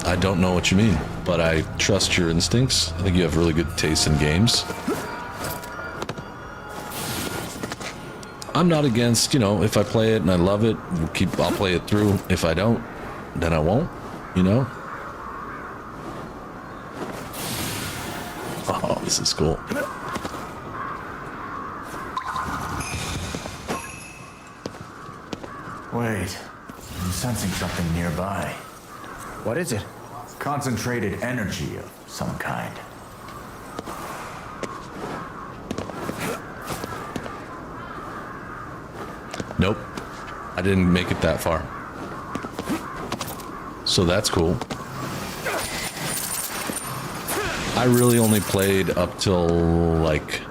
I don't know what you mean, but I trust your instincts. I think you have really good taste in games. I'm not against, you know, if I play it and I love it, I'll play it through. If I don't, then I won't, you know? Oh, this is cool. Wait, I'm sensing something nearby. What is it? Concentrated energy of some kind. Nope. I didn't make it that far. So that's cool. I really only played up till, like,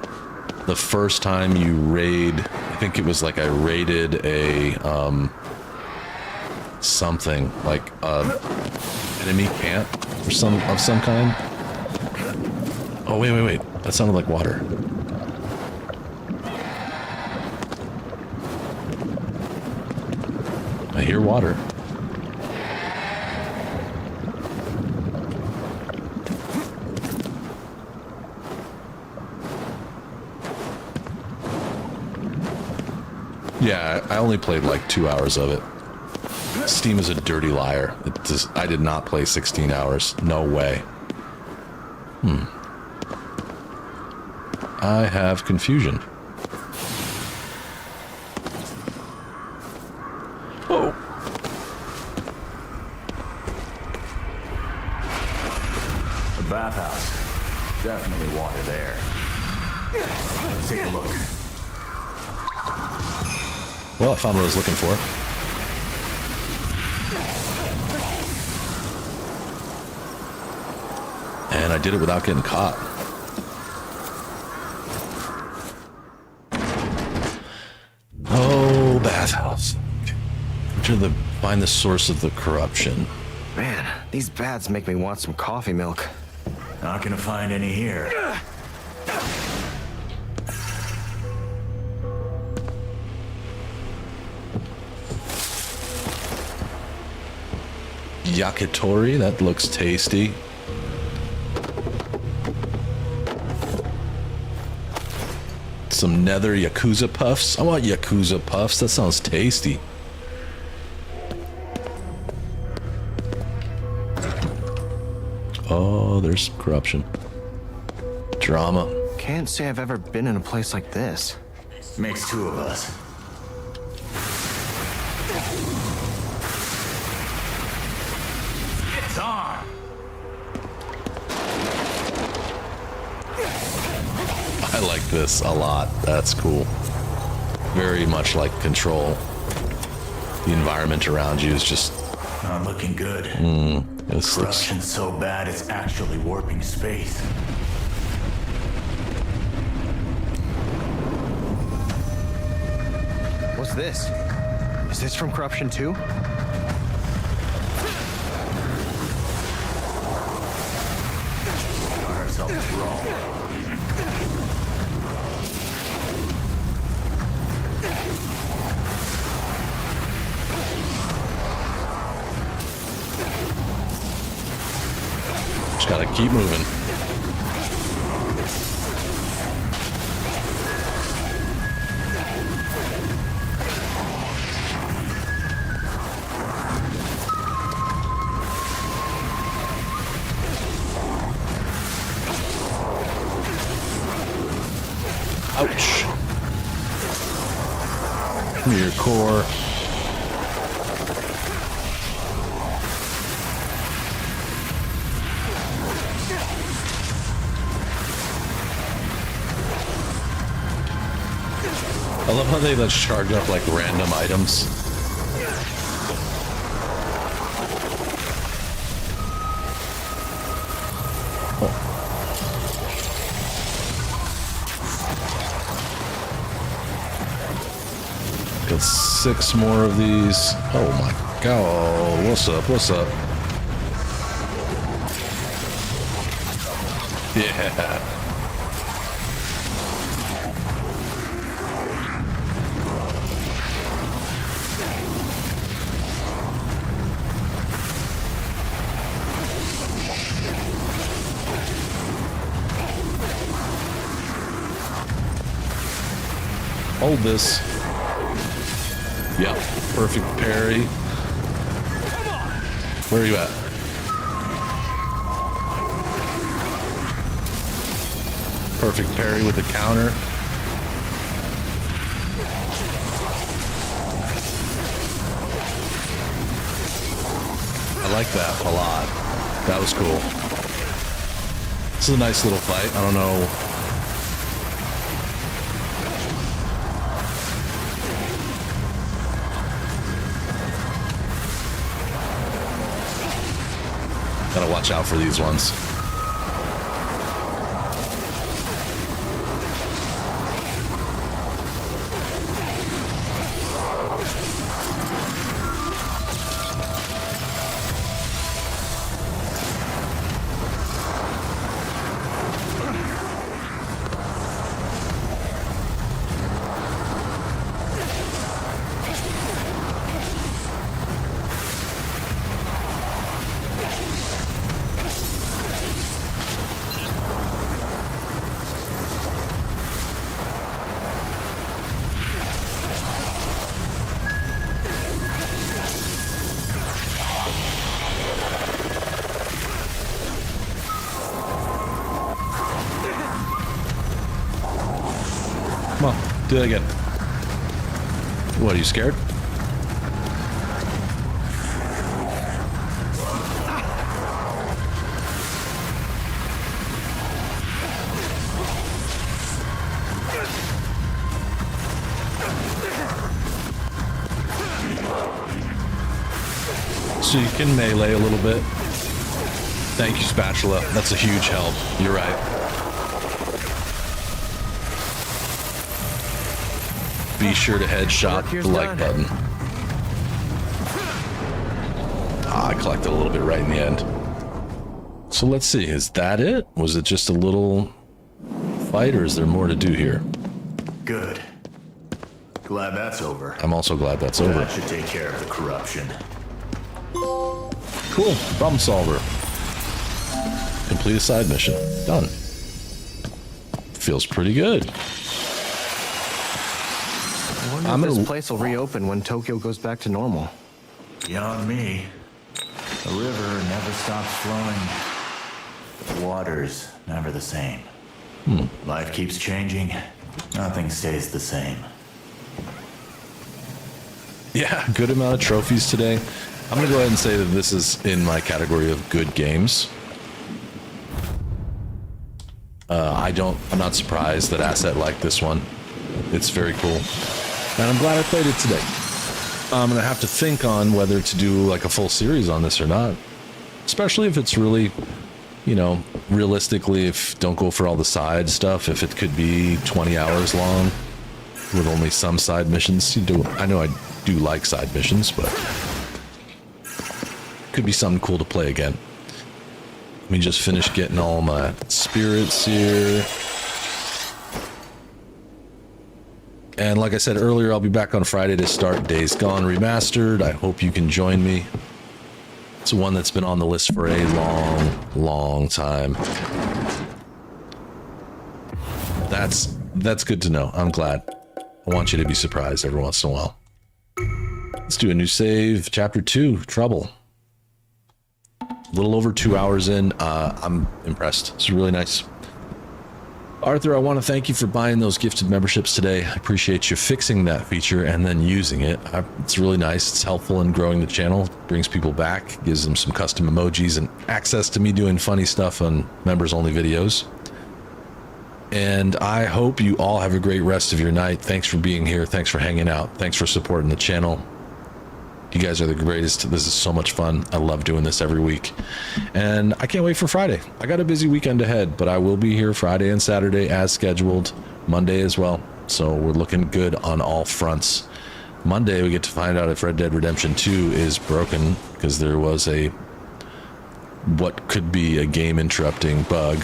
the first time you raid. I think it was like I raided a, something, like, enemy camp or of some kind. Oh, wait. That sounded like water. I hear water. Yeah, I only played like 2 hours of it. Steam is a dirty liar. I did not play 16 hours. No way. I have confusion. Oh. The bathhouse. Definitely water there. Let's take a look. Well, I found what I was looking for. And I did it without getting caught. Oh, bathhouse. Find the source of the corruption. Man, these baths make me want some coffee milk. Not gonna find any here. Yakitori, that looks tasty. Some nether Yakuza puffs. I want Yakuza puffs. That sounds tasty. Oh, there's some corruption. Drama. Can't say I've ever been in a place like this. Makes two of us. It's on! I like this a lot. That's cool. Very much like Control. The environment around you is just... Not looking good. This Corruption's looks... so bad it's actually warping space. What's this? Is this from Corruption 2? Got ourselves wrong. Just gotta keep moving. Ouch. Come here, core. love how they let's charge up like random items. Got 6 more of these. Oh my god. What's up? What's up? Yeah. Hold this. Yep, perfect parry. Where are you at? Perfect parry with the counter. I like that a lot. That was cool. This is a nice little fight. I don't know. Gotta watch out for these ones. Come on, do that again. What, are you scared? So you can melee a little bit. Thank you, Spatula. That's a huge help. You're right. Be sure to headshot the like button. I collected a little bit right in the end. So let's see, is that it? Was it just a little fight, or is there more to do here? Good. Glad that's over. I'm also glad that's over. That should take care of the corruption. Cool. Problem solver. Complete a side mission. Done. Feels pretty good. I wonder if this place will reopen when Tokyo goes back to normal. Beyond me. The river never stops flowing. The water's never the same. Life keeps changing. Nothing stays the same. Yeah, good amount of trophies today. I'm going to go ahead and say that this is in my category of good games. I'm not surprised that asset like this one. It's very cool. And I'm glad I played it today. I'm going to have to think on whether to do like a full series on this or not. Especially if it's really, you know, realistically, if don't go for all the side stuff, if it could be 20 hours long with only some side missions. I know I do like side missions, but could be something cool to play again. Let me just finish getting all my spirits here. And like I said earlier, I'll be back on Friday to start Days Gone Remastered. I hope you can join me. It's one that's been on the list for a long, long time. That's good to know. I'm glad. I want you to be surprised every once in a while. Let's do a new save. Chapter 2, Trouble. A little over 2 hours in. I'm impressed. It's really nice. Arthur, I want to thank you for buying those gifted memberships today. I appreciate you fixing that feature and then using it. It's really nice. It's helpful in growing the channel. Brings people back, gives them some custom emojis and access to me doing funny stuff on members-only videos. And I hope you all have a great rest of your night. Thanks for being here. Thanks for hanging out. Thanks for supporting the channel. You guys are the greatest. This is so much fun. I love doing this every week. And I can't wait for Friday. I got a busy weekend ahead, but I will be here Friday and Saturday as scheduled. Monday as well. So we're looking good on all fronts. Monday, we get to find out if Red Dead Redemption 2 is broken, because there was what could be a game interrupting bug.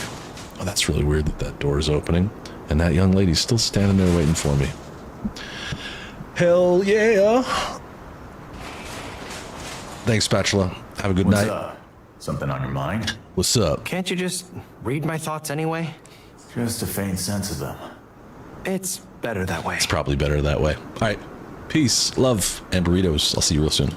Oh, that's really weird that door is opening. And that young lady's still standing there waiting for me. Hell yeah. Thanks, Spatula. Have a good night. What's up? Something on your mind? What's up? Can't you just read my thoughts anyway? Just a faint sense of them. It's better that way. It's probably better that way. All right. Peace, love, and burritos. I'll see you real soon.